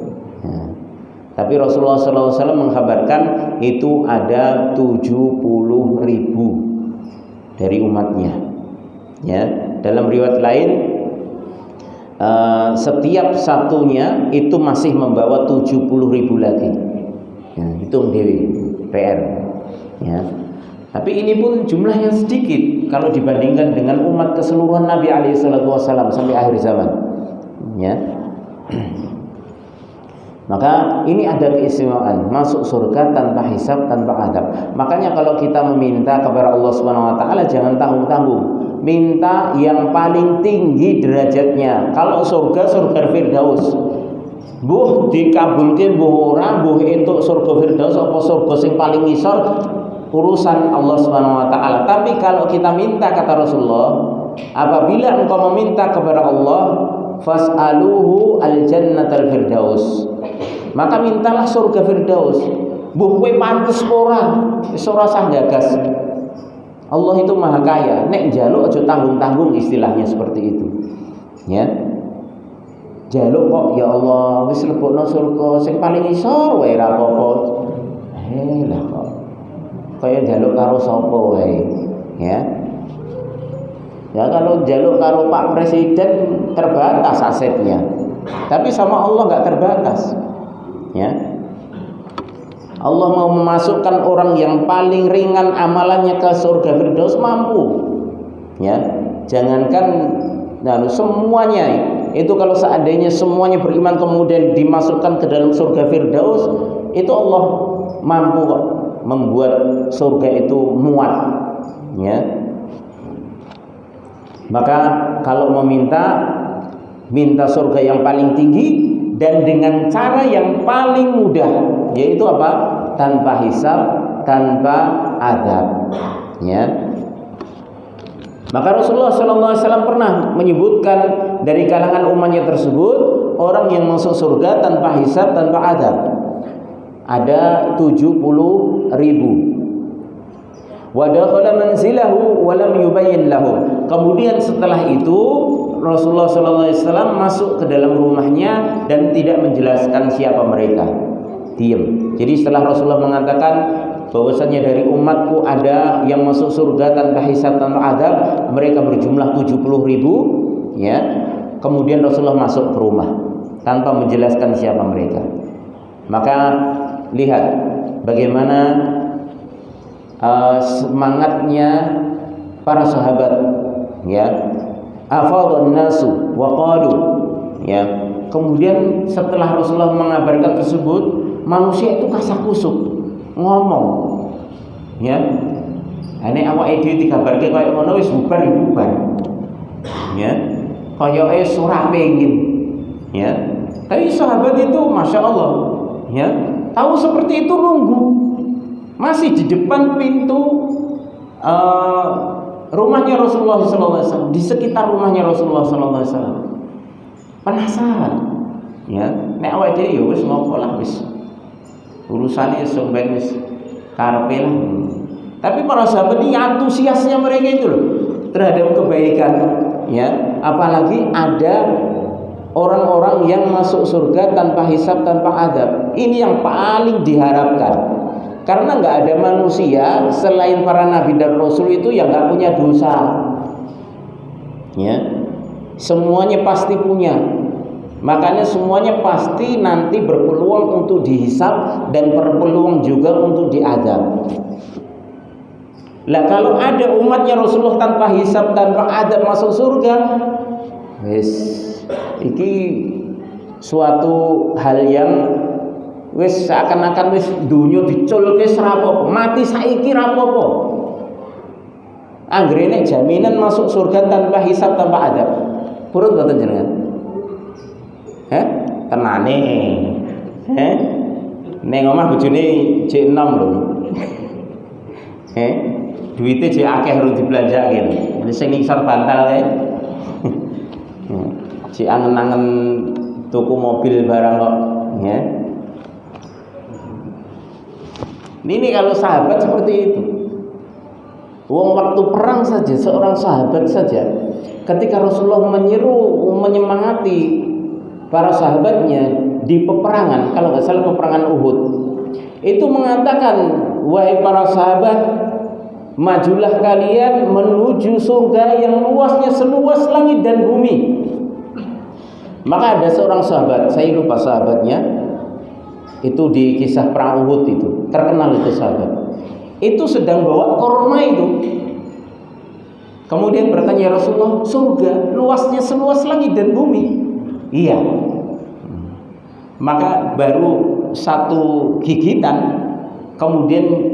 Tapi Rasulullah SAW mengkhabarkan itu ada 70.000 dari umatnya. Ya, dalam riwayat lain setiap satunya itu masih membawa 70.000 lagi. Ya, hitung dewi PR. Ya. Tapi ini pun jumlahnya sedikit kalau dibandingkan dengan umat keseluruhan Nabi SAW sampai akhir zaman. Ya. Maka ini ada keistimewaan, masuk surga tanpa hisab, tanpa adab. Makanya kalau kita meminta kepada Allah Subhanahu wa taala jangan tanggung-tanggung. Minta yang paling tinggi derajatnya. Kalau surga, surga Firdaus. Mbuh dikabulke mbuh ora, mbuh entuk surga Firdaus apa surga sing paling ngisor, urusan Allah Subhanahu wa taala. Tapi kalau kita minta, kata Rasulullah, apabila engkau meminta kepada Allah, fas'aluhu al-jannatal firdaus, maka mintalah surga Firdaus. Mbuh kowe pantes ora, wis ora usah gagas. Allah itu maha kaya. Nek njaluk aja tanggung-tanggung, istilahnya seperti itu. Ya. Jaluk kok ya Allah wis lebokno surga sing paling isor wae ra apa-apa. Lah kok kaya njaluk karo sapa wae. Ya. Ya kalau jaluk karo Pak Presiden terbatas asetnya. Tapi sama Allah enggak terbatas. Ya. Allah mau memasukkan orang yang paling ringan amalannya ke surga Firdaus, mampu. Ya. Jangankan semuanya itu, kalau seandainya semuanya beriman kemudian dimasukkan ke dalam surga Firdaus, itu Allah mampu kok membuat surga itu muat. Ya. Maka kalau meminta, minta surga yang paling tinggi dan dengan cara yang paling mudah, yaitu apa? Tanpa hisab, tanpa adab. Ya. Maka Rasulullah SAW pernah menyebutkan dari kalangan umatnya tersebut orang yang masuk surga tanpa hisab, tanpa adab ada 70.000. Wa dakhala manzilahu wa lam yubayyin lahu. Kemudian setelah itu Rasulullah SAW masuk ke dalam rumahnya dan tidak menjelaskan siapa mereka. Diam. Jadi setelah Rasulullah mengatakan bahwasanya dari umatku ada yang masuk surga tanpa hisab, tanpa adab, mereka berjumlah 70.000, ya. Kemudian Rasulullah masuk ke rumah tanpa menjelaskan siapa mereka. Maka lihat bagaimana semangatnya para sahabat, ya. Afadhan nasu wa qalu, ya. Kemudian setelah Rasulullah mengabarkan tersebut, manusia itu kasak-kusuk ngomong, ya. Ane awake dhewe dikabarke kaya ngono wis bubar, ya. Kayake ora pengin, ya. Tapi sahabat itu masya Allah, ya, tahu seperti itu nunggu, masih di depan pintu rumahnya Rasulullah SAW, di sekitar rumahnya Rasulullah SAW. Penasaran, ya. Nek awake dhewe ya wis ngopo lah wis. Urusannya sampai wis karepe lah. Tapi para sahabat ini antusiasnya mereka itu loh terhadap kebaikan, ya. Apalagi ada orang-orang yang masuk surga tanpa hisab, tanpa adab. Ini yang paling diharapkan. Karena nggak ada manusia selain para nabi dan rasul itu yang nggak punya dosa, ya. Semuanya pasti punya. Makanya semuanya pasti nanti berpeluang untuk dihisab dan berpeluang juga untuk diadab. Lah kalau ada umatnya Rasulullah tanpa hisab, tanpa adab masuk surga, wis iki suatu hal yang wis seakan-akan wis dunya diculke serapopo, mati saiki rapopo. Anggrene jaminan masuk surga tanpa hisab, tanpa adab. Purun boten jenengan? Tenane. Ning omah bojone jek 6 lho. Duite jek akeh urung dibelanjake lho. Sing ngisor bantal kae. Jek angen-angen tuku mobil barang kok, ya. Ini kalau sahabat seperti itu. Wong waktu perang saja seorang sahabat saja ketika Rasulullah menyemangati para sahabatnya di peperangan, kalau nggak salah peperangan Uhud, itu mengatakan, wahai para sahabat, majulah kalian menuju surga yang luasnya seluas langit dan bumi. Maka ada seorang sahabat, saya lupa sahabatnya, itu di kisah perang Uhud itu terkenal itu sahabat, itu sedang bawa korma itu. Kemudian bertanya, ya Rasulullah, surga luasnya seluas langit dan bumi. Iya. Maka baru satu gigitan, kemudian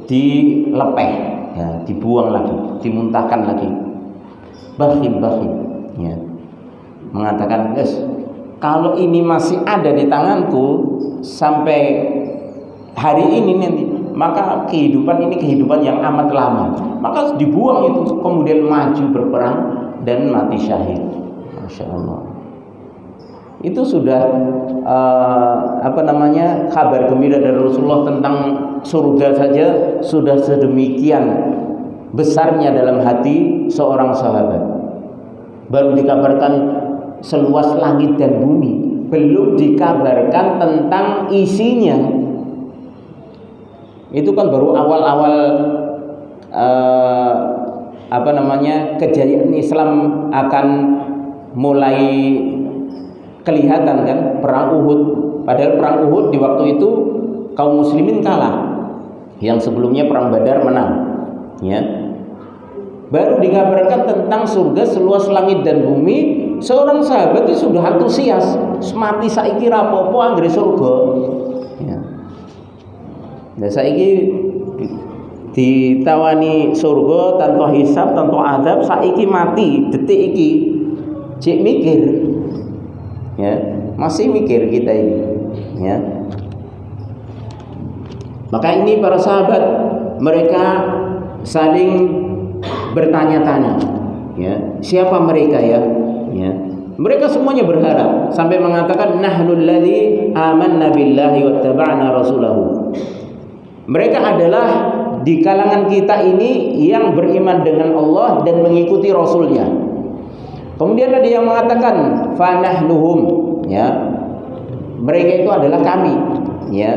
dilepeh, ya, dibuang lagi, dimuntahkan lagi. Bakhil, ya. Mengatakan, kalau ini masih ada di tanganku sampai hari ini nanti, maka kehidupan ini kehidupan yang amat lama. Maka dibuang itu, kemudian maju berperang dan mati syahid. Masya Allah. Itu sudah kabar gembira dari Rasulullah tentang surga saja sudah sedemikian besarnya dalam hati seorang sahabat. Baru dikabarkan seluas langit dan bumi, belum dikabarkan tentang isinya. Itu kan baru awal-awal kejayaan Islam akan mulai kelihatan kan, perang Uhud. Padahal perang Uhud di waktu itu kaum muslimin kalah. Yang sebelumnya perang Badar menang, ya. Baru dikabarkan tentang surga seluas langit dan bumi, seorang sahabat itu sudah antusias, mati saiki rapopo anggere surga. Ya. Nah saiki ditawani surga tanpa hisab, tanpa azab, saiki mati detik iki cek mikir. Ya, masih mikir kita ini, ya. Maka ini para sahabat mereka saling bertanya-tanya, Ya, siapa mereka ya? Ya. Mereka semuanya berharap sampai mengatakan nahnul ladzi amanna billahi wattaba'na rasulahu. Mereka adalah di kalangan kita ini yang beriman dengan Allah dan mengikuti Rasulnya. Kemudian ada yang mengatakan fanahnuhum, ya. Mereka itu adalah kami, ya.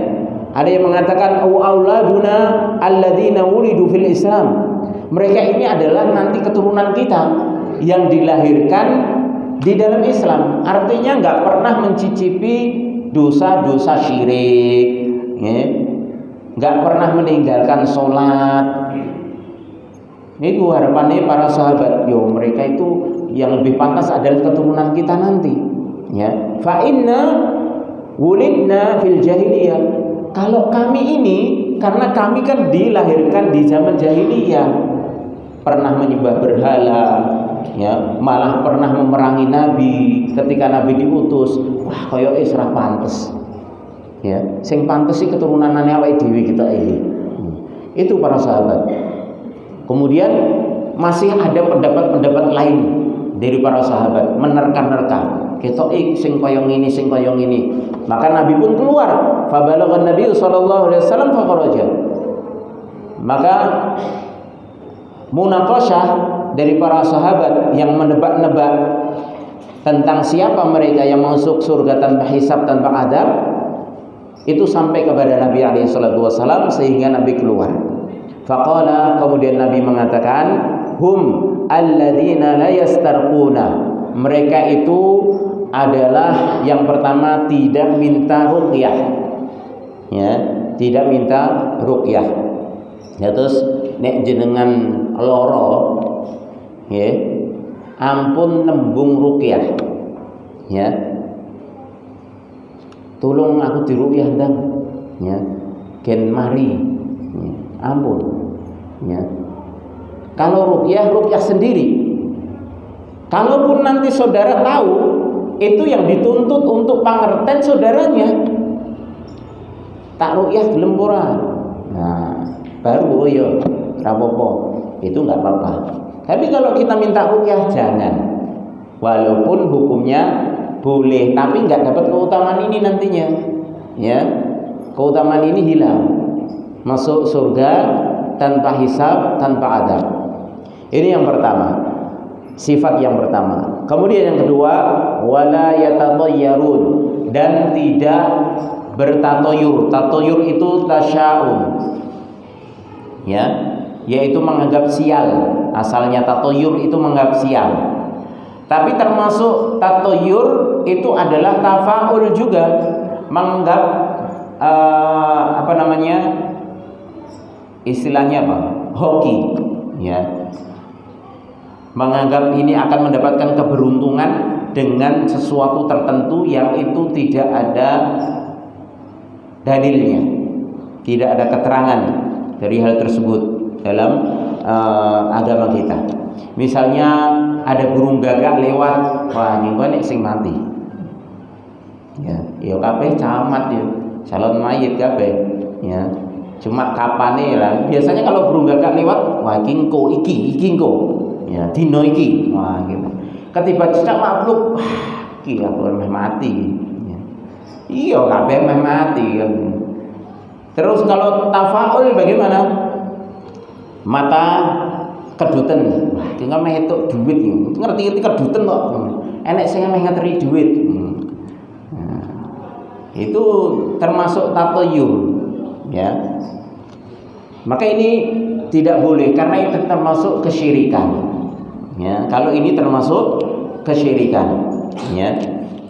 Ada yang mengatakan auladuna alladzina wulidu fil Islam. Mereka ini adalah nanti keturunan kita yang dilahirkan di dalam Islam. Artinya nggak pernah mencicipi dosa-dosa syirik, ya. Nggak pernah meninggalkan sholat. Itu harapannya para sahabat. Yo, mereka itu yang lebih pantas adalah keturunan kita nanti. Ya, fa inna wulidna fil jahiliyah. Kalau kami ini, karena kami kan dilahirkan di zaman jahiliyah, pernah menyembah berhala, ya, malah pernah memerangi Nabi ketika Nabi diutus. Wah, koyo ora pantes. Ya, sing pantes sih keturunanane awake dhewe kita ini. Itu para sahabat. Kemudian masih ada pendapat-pendapat lain dari para sahabat, menerka-nerka. Ketoke sing koyo ngene, sing koyo ngene. Maka Nabi pun keluar. Fa balaghan Nabi sallallahu alaihi wasallam fa kharaja. Maka munaqasyah dari para sahabat yang menebak-nebak tentang siapa mereka yang masuk surga tanpa hisab, tanpa adab, itu sampai kepada Nabi alaihi salatu wasallam sehingga Nabi keluar. Faqala, kemudian Nabi mengatakan, hum alladzina la yastarquna. Mereka itu adalah yang pertama tidak minta ruqyah. Ya, tidak minta ruqyah. Ya, terus nek jenengan loro, ya, ampun nembung ruqyah. Ya. Tolong aku diruqyah ndang. Ya. Gen mari. Ya. Ampun. Ya. Kalau ruqyah sendiri. Kalaupun nanti saudara tahu, itu yang dituntut untuk pangerten saudaranya. Tak ruqyah gelem ora. Nah, baru oh ya, rapopo. Itu enggak apa-apa. Tapi kalau kita minta ruqyah jangan. Walaupun hukumnya boleh, tapi enggak dapat keutamaan ini nantinya. Ya. Keutamaan ini hilang. Masuk surga tanpa hisab, tanpa adab. Ini yang pertama. Sifat yang pertama. Kemudian yang kedua, wala yatatayyarun, dan tidak bertatoyur. Tatoyur itu tasya'um. Ya, yaitu menganggap sial. Asalnya tatoyur itu menganggap sial. Tapi termasuk tatoyur itu adalah tafaul juga, menganggap apa namanya? Istilahnya apa? Hoki, ya. Menganggap ini akan mendapatkan keberuntungan dengan sesuatu tertentu yang itu tidak ada dalilnya, tidak ada keterangan dari hal tersebut dalam agama kita. Misalnya ada burung gagak lewat, wah ini nek sing mati. Ya kabeh camat ya, calon mayit kabeh. Ya, cuma kapane lah. Biasanya kalau burung gagak lewat, wah iki engko. Ya, dino iki. Wah, gitu. Ketiba cicak makhluk, wah, iki aku meh mati. Ya. Iya, kabeh meh mati kan. Terus kalau tafaul bagaimana? Mata kedutan. Wah, iki meh entuk duit iki. Ngerti-ngerti kedutan kok. Enek sing meh ngeteri duit. Nah, itu termasuk tatoyur. Ya. Maka ini tidak boleh karena itu termasuk kesyirikan. Ya, kalau ini termasuk kesyirikan, ya.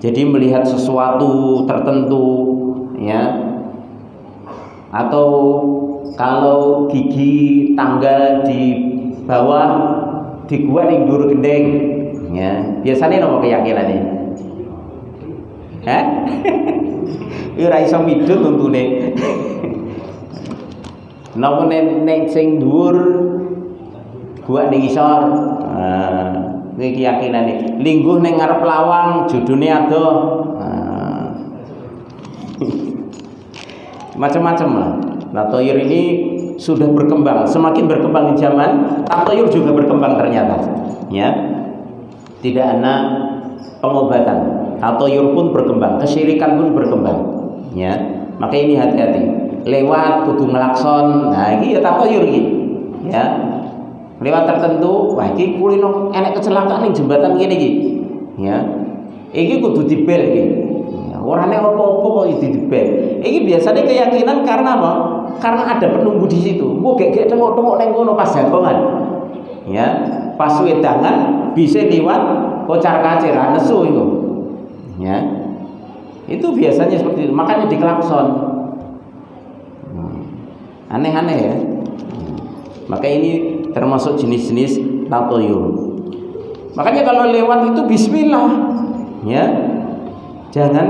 Jadi melihat sesuatu tertentu, ya. Atau kalau gigi tanggal di bawah di gua ning dhuwur gendeng, ya. Biasanya nopo keyakinane? Hah? Ora iso midhun untune. Napa nek sing dhuwur gua ning isor. Kuwi keyakinane. Lingguh ning ngarep lawang judune adoh. Macam-macam lah. Nah, tatoyur ini sudah berkembang, semakin berkembang di zaman, tatoyur juga berkembang ternyata. ya. Tidak ada pengobatan. Tatoyur pun berkembang, kesyirikan pun berkembang, ya. Maka ini hati-hati. Lewat kudu ngelakson. Nah, ini ya tatoyur iki. Ya. Lewat tertentu, wah iki kulino enek kecelakaan ning jembatan ngene iki. Ya. Iki kudu dibel iki. Ya, orane apa-apa kok dibel. Iki biasanya keyakinan karena apa? Karena ada penunggu di situ. Kok gek tengok-tengok ning kono pas jagongan. Ya, pas wedangan bisa liwat kocar-kacir nesu itu. Ya. Itu biasanya seperti itu. Makanya diklakson. Aneh-aneh ya. Maka ini termasuk jenis-jenis tatoyur. Makanya kalau lewat itu bismillah. Ya. Jangan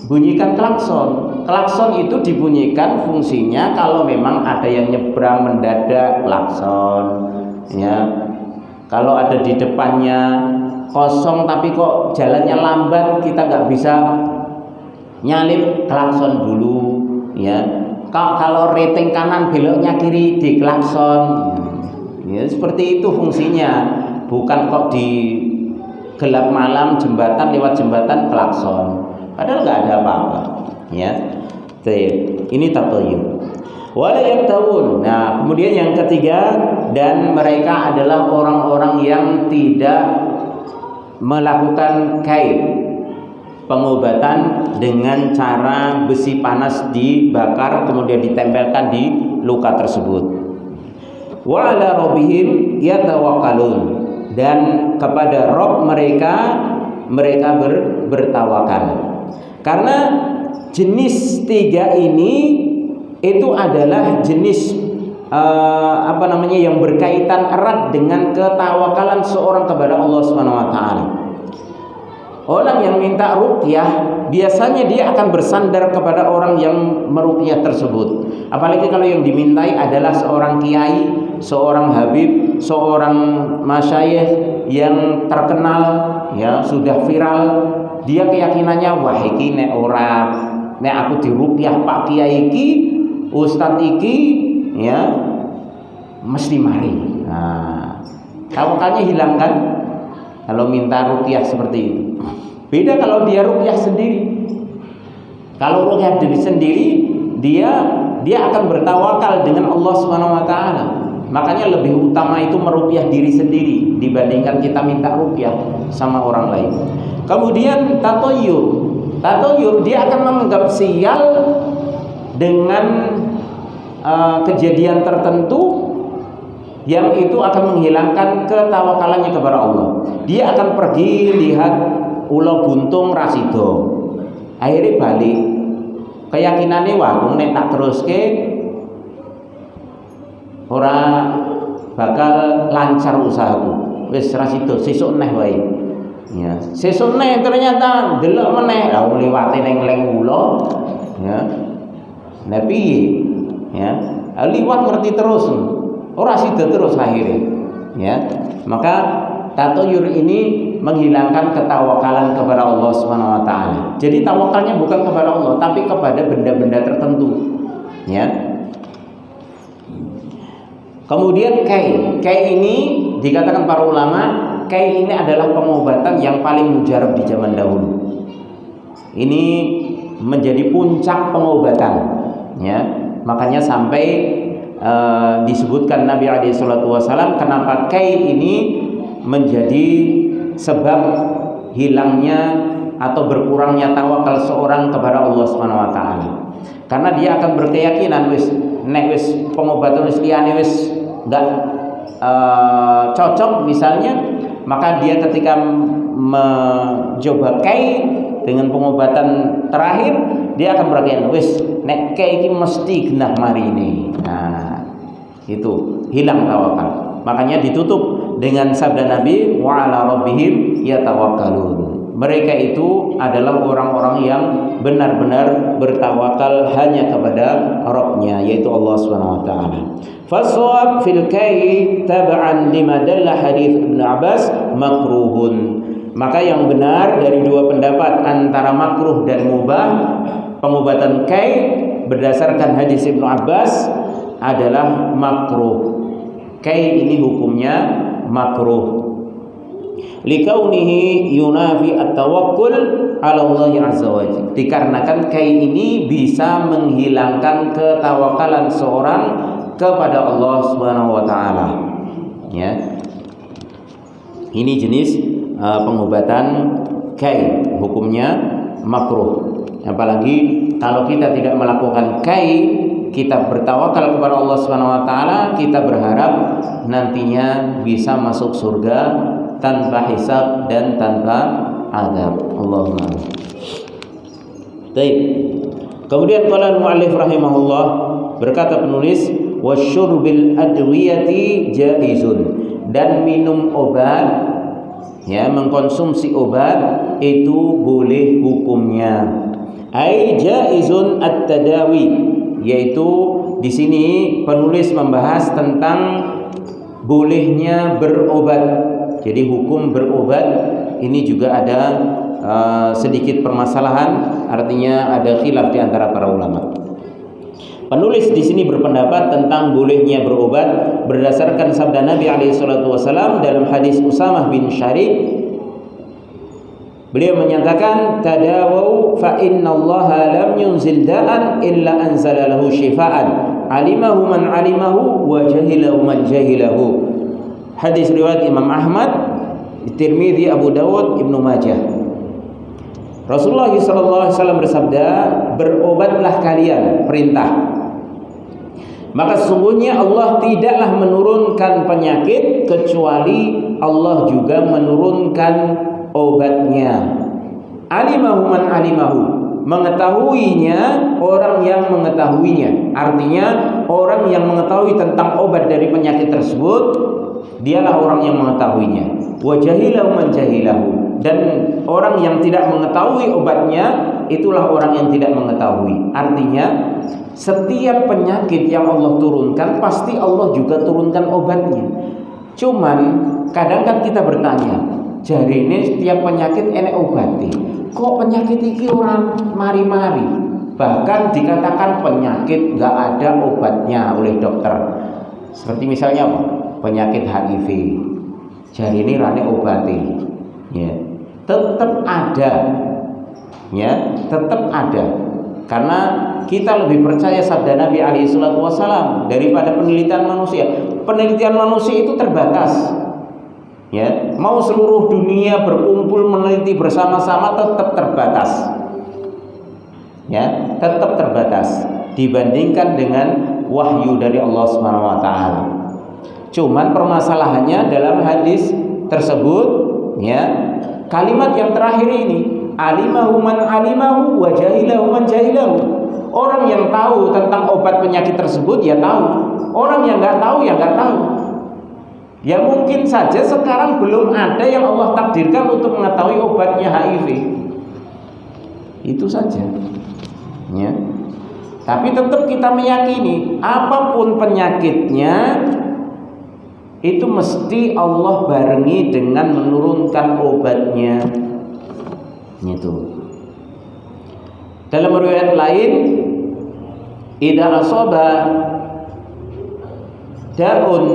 bunyikan klakson. Klakson itu dibunyikan fungsinya kalau memang ada yang nyebrang mendadak, klakson. Ya. Kalau ada di depannya kosong tapi kok jalannya lambat, kita nggak bisa nyalip, klakson dulu. Ya. Kalau rating kanan beloknya kiri, di klakson. Ya, seperti itu fungsinya. Bukan kok di gelap malam jembatan, lewat jembatan klakson. Padahal nggak ada apa-apa. Ya. Ini tatoyur. Wala yaktawun. Nah, kemudian yang ketiga, dan mereka adalah orang-orang yang tidak melakukan kait, pengobatan dengan cara besi panas dibakar kemudian ditempelkan di luka tersebut. Wa ala rabbihim yatawakkalun, dan kepada Rabb mereka bertawakal. Karena jenis tiga ini itu adalah jenis yang berkaitan erat dengan ketawakalan seorang kepada Allah Subhanahu wa taala. Orang yang minta ruqyah biasanya dia akan bersandar kepada orang yang meruqyah tersebut. Apalagi kalau yang dimintai adalah seorang kiai, seorang habib, seorang masyayikh yang terkenal, ya, sudah viral. Dia keyakinannya, wah iki nek aku diruqyah Pak Kiai iki, Ustadz iki, ya, mesti mari. Nah, tawakalnya hilang kan? Kalau minta ruqyah seperti itu. Beda kalau dia ruqyah sendiri. Kalau ruqyah diri sendiri, dia akan bertawakal dengan Allah Subhanahu wa taala. Makanya lebih utama itu meruqyah diri sendiri dibandingkan kita minta ruqyah sama orang lain. Kemudian tatoyur dia akan menganggap sial dengan kejadian tertentu yang itu akan menghilangkan ketawakalannya kepada Allah. Dia akan pergi lihat ulo buntung rasido, akhirnya balik keyakinannya, wah nek tak teruske ora bakal lancar usahaku, wis rasido sesuk neh wae. Ya, sesuk neh ternyata delok meneh lha liwate ning leng kula, ya. Lah piye? Ya, liwat ngerti terus. Ora sida terus akhirnya. Ya. Maka tatoyur ini menghilangkan ketawakalan kepada Allah Subhanahu wa taala. Jadi tawakalnya bukan kepada Allah tapi kepada benda-benda tertentu. Ya. Kemudian kai ini dikatakan para ulama, kai ini adalah pengobatan yang paling mujarab di zaman dahulu. Ini menjadi puncak pengobatan, ya. Makanya sampai disebutkan Nabi SAW kenapa kai ini menjadi sebab hilangnya atau berkurangnya tawakal seorang kepada Allah Subhanahu wa taala. Karena dia akan berkeyakinan nek pengobatan liyane enggak cocok misalnya, maka dia ketika mencoba kai dengan pengobatan terakhir, dia akan berkeyakinan nek kai iki mesti genah mari ini. Nah, itu hilang tawakal. Makanya ditutup dengan sabda Nabi, wa ala rabbihim yatawakkalun. Mereka itu adalah orang-orang yang benar-benar bertawakal hanya kepada Rabb-Nya, yaitu Allah Subhanahu wa taala. Fasawab fil kai tab'an lima dalla hadits Ibnu Abbas makruhun. Maka yang benar dari dua pendapat antara makruh dan mubah, pengobatan kai berdasarkan hadis Ibnu Abbas adalah makruh. Kai ini hukumnya makruh. Likaunihi yunafi at-tawakkul 'ala Allah azza wa jalla. Dikarenakan kai ini bisa menghilangkan ketawakalan seorang kepada Allah Subhanahu wa taala. Ya. Ini jenis pengobatan kai, hukumnya makruh. Apalagi kalau kita tidak melakukan kai, kita bertawakal kepada Allah Subhanahu wa taala, kita berharap nantinya bisa masuk surga tanpa hisab dan tanpa azab. Allahumma. Baik. Kemudian qala al-muallif rahimahullah, berkata penulis, wasyurbil adwiyati jaizun, dan minum obat, ya, mengkonsumsi obat itu boleh hukumnya. Ai jaizun at-tadawi, yaitu di sini penulis membahas tentang bolehnya berobat. Jadi hukum berobat ini juga ada sedikit permasalahan, artinya ada khilaf di antara para ulama. Penulis di sini berpendapat tentang bolehnya berobat berdasarkan sabda Nabi SAW dalam hadis Usamah bin Syarif. Beliau menyatakan, tadawau fa innallaha lam yunzil da'an illa anzala lahu syifaan, alimahu man alimahu wa jahilahu man jahilahu. Hadis riwayat Imam Ahmad, Tirmidzi, Abu Dawud, Ibnu Majah. Rasulullah SAW bersabda, berobatlah kalian, perintah. Maka sesungguhnya Allah tidaklah menurunkan penyakit kecuali Allah juga menurunkan obatnya. Alimahu man alimahu, mengetahuinya orang yang mengetahuinya. Artinya orang yang mengetahui tentang obat dari penyakit tersebut, dialah orang yang mengetahuinya. Wa jahilahu man jahilahu, dan orang yang tidak mengetahui obatnya itulah orang yang tidak mengetahui. Artinya setiap penyakit yang Allah turunkan pasti Allah juga turunkan obatnya. Cuman kadang kan kita bertanya, jari ini setiap penyakit enek obati, kok penyakit ini orang mari-mari? Bahkan dikatakan penyakit gak ada obatnya oleh dokter. Seperti misalnya apa? Penyakit HIV, jari ini rane obati, ya, tetap ada, ya, tetap ada. Karena kita lebih percaya sabda Nabi SAW daripada penelitian manusia. Penelitian manusia itu terbatas, ya. Mau seluruh dunia berkumpul meneliti bersama-sama tetap terbatas, ya, tetap terbatas dibandingkan dengan wahyu dari Allah Subhanahu wa taala. Cuman permasalahannya dalam hadis tersebut, ya, kalimat yang terakhir ini, alimahu man alimahu wa jahilahu man jahilahu. Orang yang tahu tentang obat penyakit tersebut ya tahu, orang yang nggak tahu ya nggak tahu. Ya mungkin saja sekarang belum ada yang Allah takdirkan untuk mengetahui obatnya HIV. Itu saja, ya. Tapi tetap kita meyakini apapun penyakitnya itu mesti Allah barengi dengan menurunkan obatnya. Itu. Dalam riwayat lain, idza asaba da'un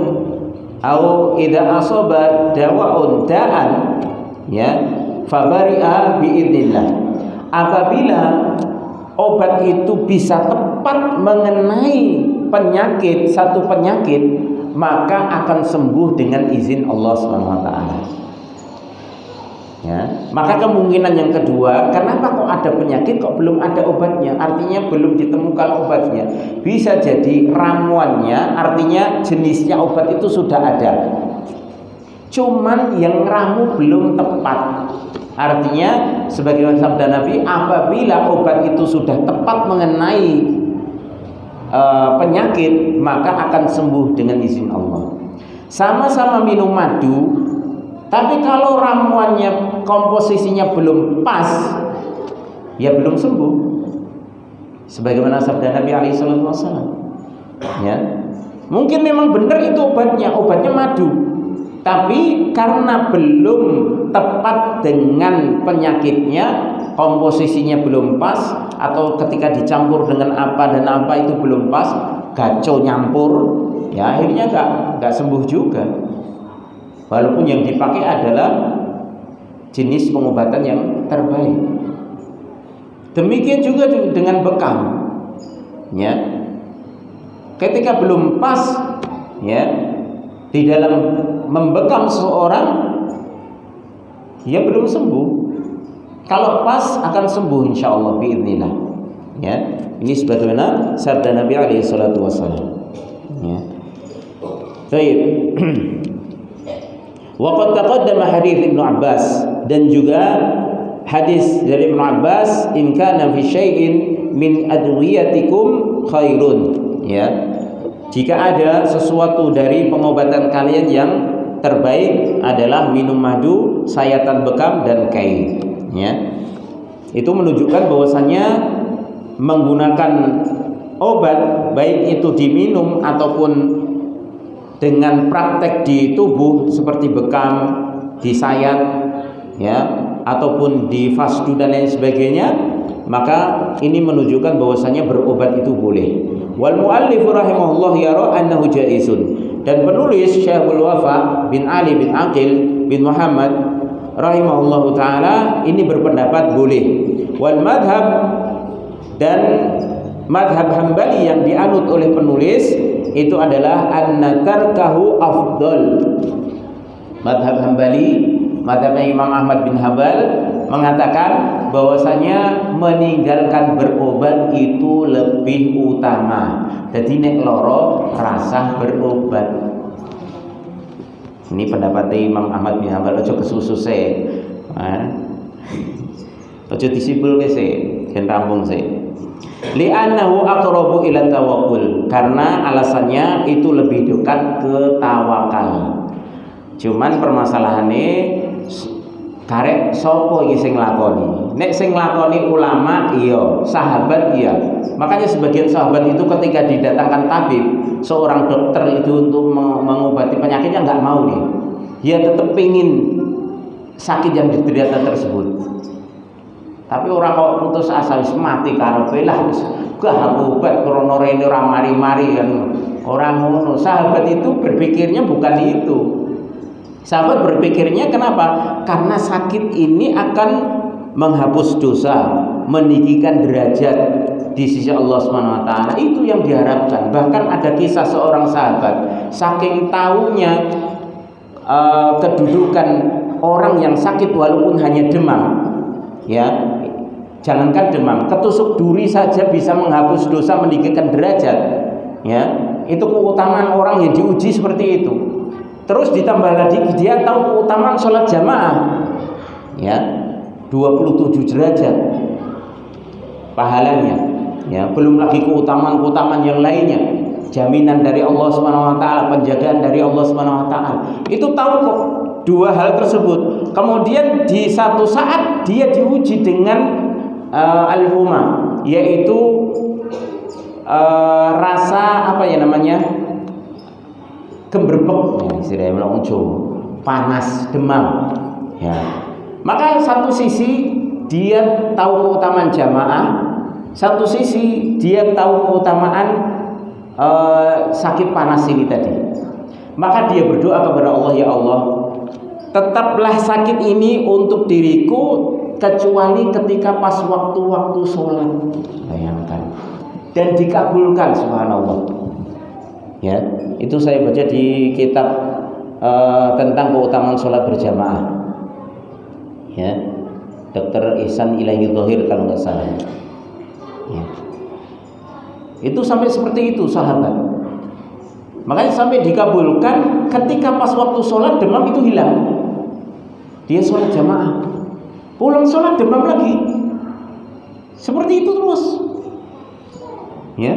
atau idza asaba dawa'un da'an, ya, fabari'a biidznillah. Apabila obat itu bisa tepat mengenai penyakit, satu penyakit, maka akan sembuh dengan izin Allah Subhanahu wa taala. Ya, maka kemungkinan yang kedua, kenapa kok ada penyakit kok belum ada obatnya? Artinya belum ditemukan obatnya. Bisa jadi ramuannya, artinya jenisnya obat itu sudah ada. Cuman yang ramu belum tepat. Artinya sebagaimana sabda Nabi, apabila obat itu sudah tepat mengenai penyakit, maka akan sembuh dengan izin Allah. Sama-sama minum madu, tapi kalau ramuannya komposisinya belum pas, ya belum sembuh. Sebagaimana sabda Nabi SAW, ya, mungkin memang benar itu obatnya madu, tapi karena belum tepat dengan penyakitnya, komposisinya belum pas, atau ketika dicampur dengan apa dan apa itu belum pas, gaco nyampur, ya akhirnya nggak sembuh juga. walaupun yang dipakai adalah jenis pengobatan yang terbaik. Demikian juga dengan bekam, ya. Ketika belum pas, ya, di dalam membekam seseorang, dia belum sembuh. Kalau pas akan sembuh insyaallah biidznillah. Ya, ini sebagaimana sabda Nabi alaihi salatu wasallam. Ya. Baik. Wa qad taqaddama hadits Ibnu Abbas, dan juga hadis dari Ibnu Abbas, in kana fi syai'in min adwiyatikum khairun, ya. Jika ada sesuatu dari pengobatan kalian yang terbaik adalah minum madu, sayatan bekam dan kai, ya. Itu menunjukkan bahwasanya menggunakan obat baik itu diminum ataupun dengan praktek di tubuh seperti bekam, disayat, ya, ataupun di fasdu dan lain sebagainya, maka ini menunjukkan bahwasanya berobat itu boleh. Wal muallif rahimahullah yara annahu jaizun, dan penulis Syekhul Wafa bin Ali bin Aqil bin Muhammad rahimahullah taala ini berpendapat boleh. Wal madhab, dan madhab Hambali yang dianut oleh penulis itu adalah anna tarkahu afdal. Madhab Hambali, madhabnya Imam Ahmad bin Hanbal, mengatakan bahwasanya meninggalkan berobat itu lebih utama. Jadi nek loro rasa berobat. Ini pendapatnya Imam Ahmad bin Hanbal, ojo kesusu se. Ojo disibul ke se, ken rampung se. Li'annahu aqrabu ila tawakkul, karena alasannya itu lebih dekat ke tawakal. Cuman permasalahannya karek sapa iki sing nglakoni? Nek sing nglakoni ulama iya, sahabat iya. Makanya sebagian sahabat itu ketika didatangkan tabib, seorang dokter itu untuk mengobati penyakitnya enggak mau nih. Dia tetap pengin sakit yang diderita tersebut. Tapi orang kok putus asa wis mati karepe lah wis gak obat krana rene ora mari-mari kan. Orang ngono. Sahabat itu berpikirnya bukan itu. Sahabat berpikirnya kenapa? Karena sakit ini akan menghapus dosa, meninggikan derajat di sisi Allah Subhanahu wa taala. Itu yang diharapkan. Bahkan ada kisah seorang sahabat saking taunya kedudukan orang yang sakit walaupun hanya demam, ya, jangankan demam, ketusuk duri saja bisa menghapus dosa, meninggikan derajat, ya. Itu keutamaan orang yang diuji seperti itu. Terus ditambah lagi dia tahu keutamaan sholat jamaah, ya, 27 derajat pahalanya, ya. Belum lagi keutamaan-keutamaan yang lainnya, jaminan dari Allah Subhanahu wa taala, penjagaan dari Allah Subhanahu wa taala. Itu tahu kok dua hal tersebut. Kemudian di satu saat dia diuji dengan al-huma, yaitu rasa apa ya namanya, gemberbek, istilahnya bilang panas, demam, ya. Maka satu sisi dia tahu keutamaan jamaah, satu sisi dia tahu keutamaan sakit panas ini tadi. Maka dia berdoa kepada Allah, ya Allah, tetaplah sakit ini untuk diriku kecuali ketika pas waktu-waktu sholat. Bayangkan. Dan dikabulkan, subhanallah. Ya, itu saya baca di kitab tentang keutamaan sholat berjamaah. Ya, Dr. Ihsan Ilahi Dhohir kalau nggak salah. Ya. Itu sampai seperti itu sahabat. Makanya sampai dikabulkan ketika pas waktu sholat demam itu hilang. Dia sholat jamaah, pulang sholat demam lagi. Seperti itu terus. Ya.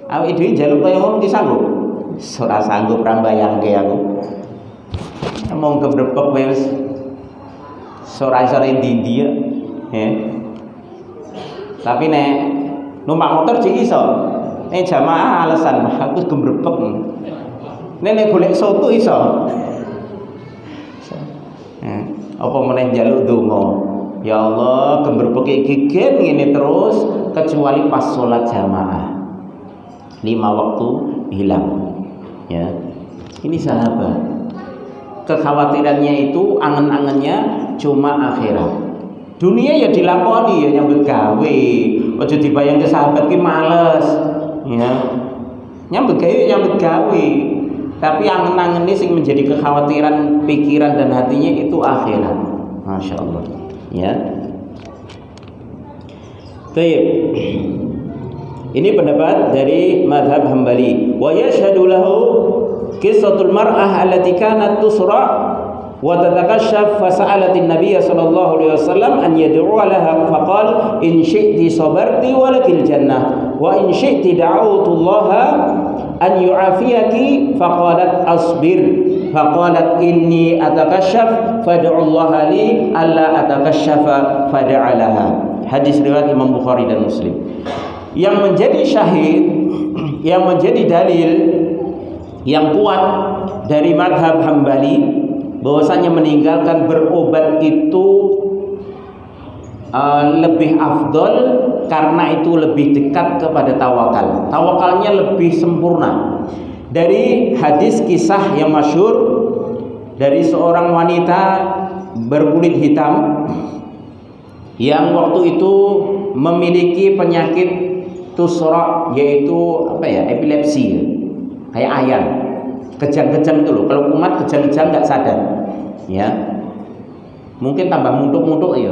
Awake dhewe njaluk kaya ngono ki sanggup. Ora sanggup rambayangke aku. Mong gebrebek wis sore-sore ndi ya. Tapi nek numpak motor jek iso. Nek jamaah alasan aku gebrebek. Nek golek soto iso. Apa meneh njaluk donga. Ya Allah, gemberbeke gigen ngene terus kecuali pas sholat jamaah. 5 waktu hilang. Ya. Ini sahabat. Kekhawatirannya itu angen-angennya cuma akhirat. Dunia ya dilakoni ya nyambut gawe. Aja dibayangke sahabat ki males. Ya. Nyambut gawe. Tapi angen-angen ini sing menjadi kekhawatiran pikiran dan hatinya itu akhirat. Masya Allah. Ya. Baik. Ini pendapat dari mazhab Hambali. Wa yashhadu lahu qissatul mar'ah allati kanat tusra wa tatakashaf fa sa'alat an-nabiy sallallahu alaihi wasallam an yad'u laha faqal in syi'ti sabarti wa lakil jannah wa in syi'ti da'awtu Allah an yu'afiyaki faqalat asbir faqalat inni atakashaf fad'u Allah li alla atakashafa fad'a laha. Hadis riwayat Imam Bukhari dan Muslim. Yang menjadi syahid, yang menjadi dalil yang kuat dari mazhab Hambali bahwasanya meninggalkan berobat itu lebih afdol karena itu lebih dekat kepada tawakal. Tawakalnya lebih sempurna. Dari hadis kisah yang masyhur dari seorang wanita berkulit hitam yang waktu itu memiliki penyakit tusra, yaitu epilepsi, kayak ayan, kejang-kejang itu loh. Kalau kumat kejang-kejang nggak sadar, ya mungkin tambah muntuk-muntuk ya.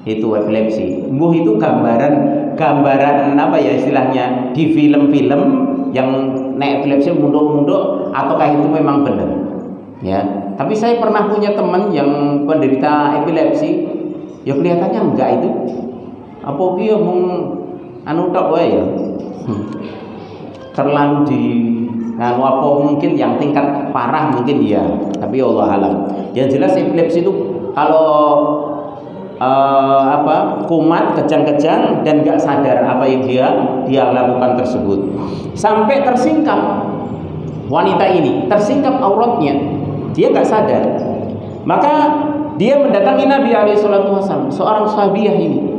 Itu epilepsi. Mbuh itu gambaran istilahnya di film-film yang nek epilepsi muntuk-muntuk ataukah itu memang benar, ya. Tapi saya pernah punya teman yang penderita epilepsi, ya kelihatannya enggak itu. Apa dia anu tok wae ya. Terlalu apa mungkin yang tingkat parah mungkin ya, tapi Allah alam. Yang jelas epilepsi itu kalau kumat, kejang-kejang dan enggak sadar apa yang dia lakukan tersebut. Sampai tersingkap wanita ini, tersingkap auratnya. Dia enggak sadar. Maka dia mendatangi Nabi SAW, seorang sahabiah ini.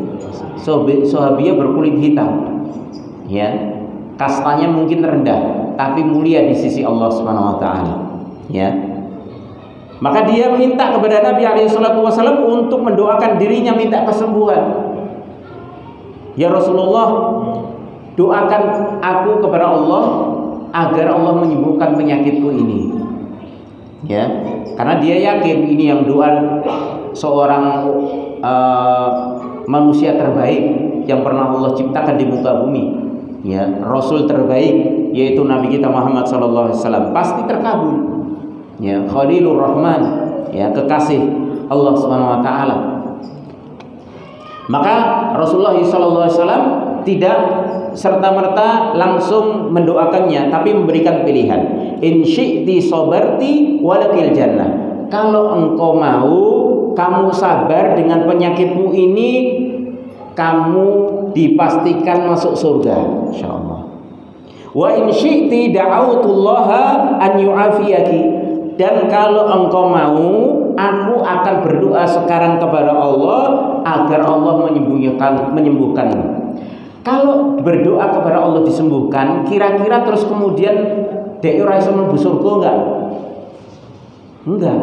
Sahabiah berkulit hitam, ya, kastanya mungkin rendah, tapi mulia di sisi Allah Subhanahu Wa Taala, ya. Maka dia minta kepada Nabi SAW untuk mendoakan dirinya, minta kesembuhan. Ya Rasulullah, doakan aku kepada Allah agar Allah menyembuhkan penyakitku ini, ya. Karena dia yakin ini yang doa seorang manusia terbaik yang pernah Allah ciptakan di muka bumi, ya, Rasul terbaik yaitu Nabi kita Muhammad SAW pasti terkabul, ya, Khalilur Rahman, ya, kekasih Allah Subhanahu Wa Taala. Maka Rasulullah SAW tidak serta-merta langsung mendoakannya, tapi memberikan pilihan. In syi'ti sabarti walakil jannah. Kalau engkau mau, kamu sabar dengan penyakitmu ini, kamu dipastikan masuk surga, insyaallah. Wa in syi'ti da'autullaha an yu'afiyaki. Dan kalau engkau mau, aku akan berdoa sekarang kepada Allah agar Allah menyembuhkanmu. Kalau berdoa kepada Allah disembuhkan, kira-kira terus kemudian dek ora iso mlebu surga enggak? Enggak.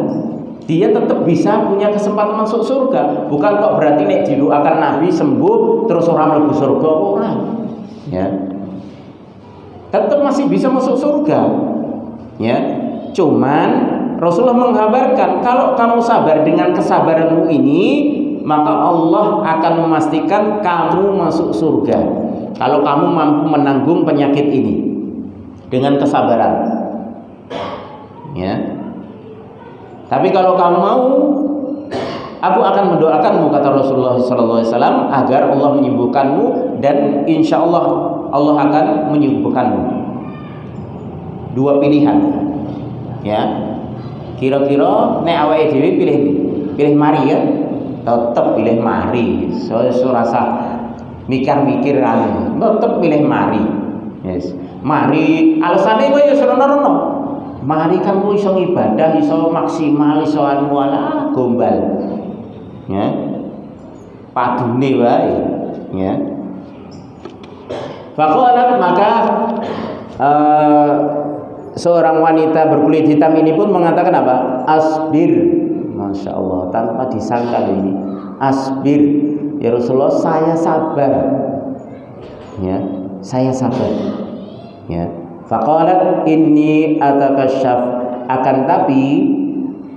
Dia tetap bisa punya kesempatan masuk surga. Bukan kok berarti nek didoakan Nabi sembuh terus orang mlebu surga, ora. Ya. Tetap masih bisa masuk surga. Ya. Cuman Rasulullah menghabarkan kalau kamu sabar dengan kesabaranmu ini, maka Allah akan memastikan kamu masuk surga. Kalau kamu mampu menanggung penyakit ini dengan kesabaran. Ya. Tapi kalau kamu mau, aku akan mendoakanmu, kata Rasulullah SAW, agar Allah menyembuhkanmu dan insya Allah Allah akan menyembuhkanmu. Dua pilihan, ya. Kira-kira nek awake dhewe pilih mari ya, tetep pilih mari. So rasa mikir-mikir kan, tetep pilih mari. Yes. Mari alasane kowe ya serono-rono. Mari kan ku iso ibadah, iso maksimal, iso anu ala gombal. Ya. Padune wae, ya. Faqalat maka seorang wanita berkulit hitam ini pun mengatakan apa? Asbir. Masya Allah, tanpa disangka ini. Asbir, ya Rasulullah, saya sabar. Ya, saya sabar. Ya. Faqalat inni atakasyaf, akan tapi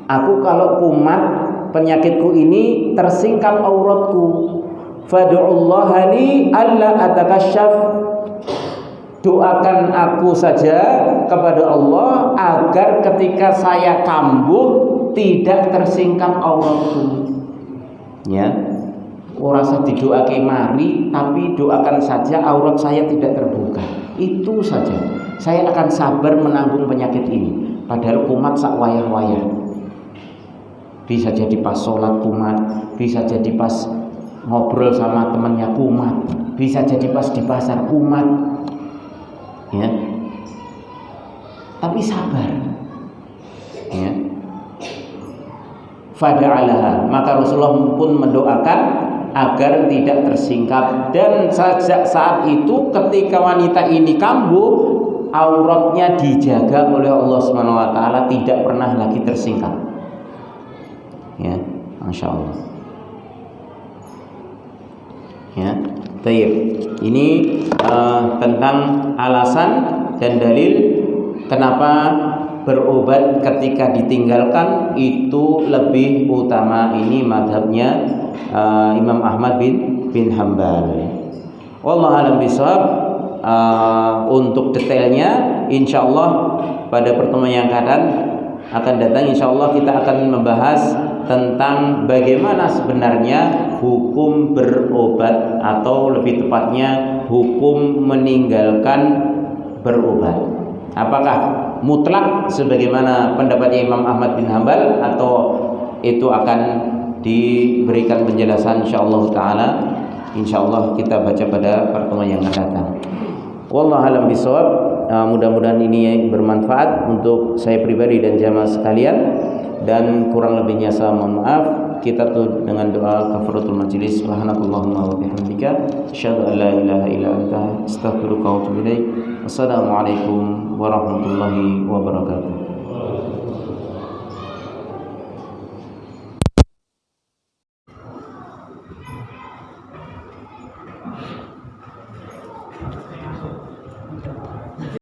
aku kalau kumat penyakitku ini tersingkap auratku. Fad'ullaha li alla atakasyaf, doakan aku saja kepada Allah agar ketika saya kambuh tidak tersingkap auratku. Ya, ora usah didoake mari, tapi doakan saja aurat saya tidak terbuka. Itu saja. Saya akan sabar menanggung penyakit ini. Padahal kumat sak wayah-wayah. Bisa jadi pas sholat kumat, bisa jadi pas ngobrol sama temannya kumat, bisa jadi pas di pasar kumat. Ya. Tapi sabar. Ya. Fada'alaha, maka Rasulullah pun mendoakan agar tidak tersingkap, dan sejak saat itu ketika wanita ini kambuh, auratnya dijaga oleh Allah Subhanahu wa taala, tidak pernah lagi tersingkap. Ya, Masya Allah. Ya, baik. Ini tentang alasan dan dalil kenapa berobat ketika ditinggalkan itu lebih utama. Ini madhabnya Imam Ahmad bin Hanbal. Wallahu a'lam bishawab. Untuk detailnya insyaallah pada pertemuan yang akan datang insyaallah kita akan membahas tentang bagaimana sebenarnya hukum berobat, atau lebih tepatnya hukum meninggalkan berobat. Apakah mutlak sebagaimana pendapatnya Imam Ahmad bin Hanbal, atau itu akan diberikan penjelasan insyaallah taala. Insyaallah kita baca pada pertemuan yang akan datang. Wallahu a'lam bishawab. Mudah-mudahan ini bermanfaat untuk saya pribadi dan jamaah sekalian, dan kurang lebihnya saya mohon maaf. Kita tutup dengan doa kafaratul majlis. Subhanakallahumma wa bihamdika asyhadu an la ilaha illa anta astaghfiruka wa atubu ilaik. Wassalamualaikum warahmatullahi wabarakatuh.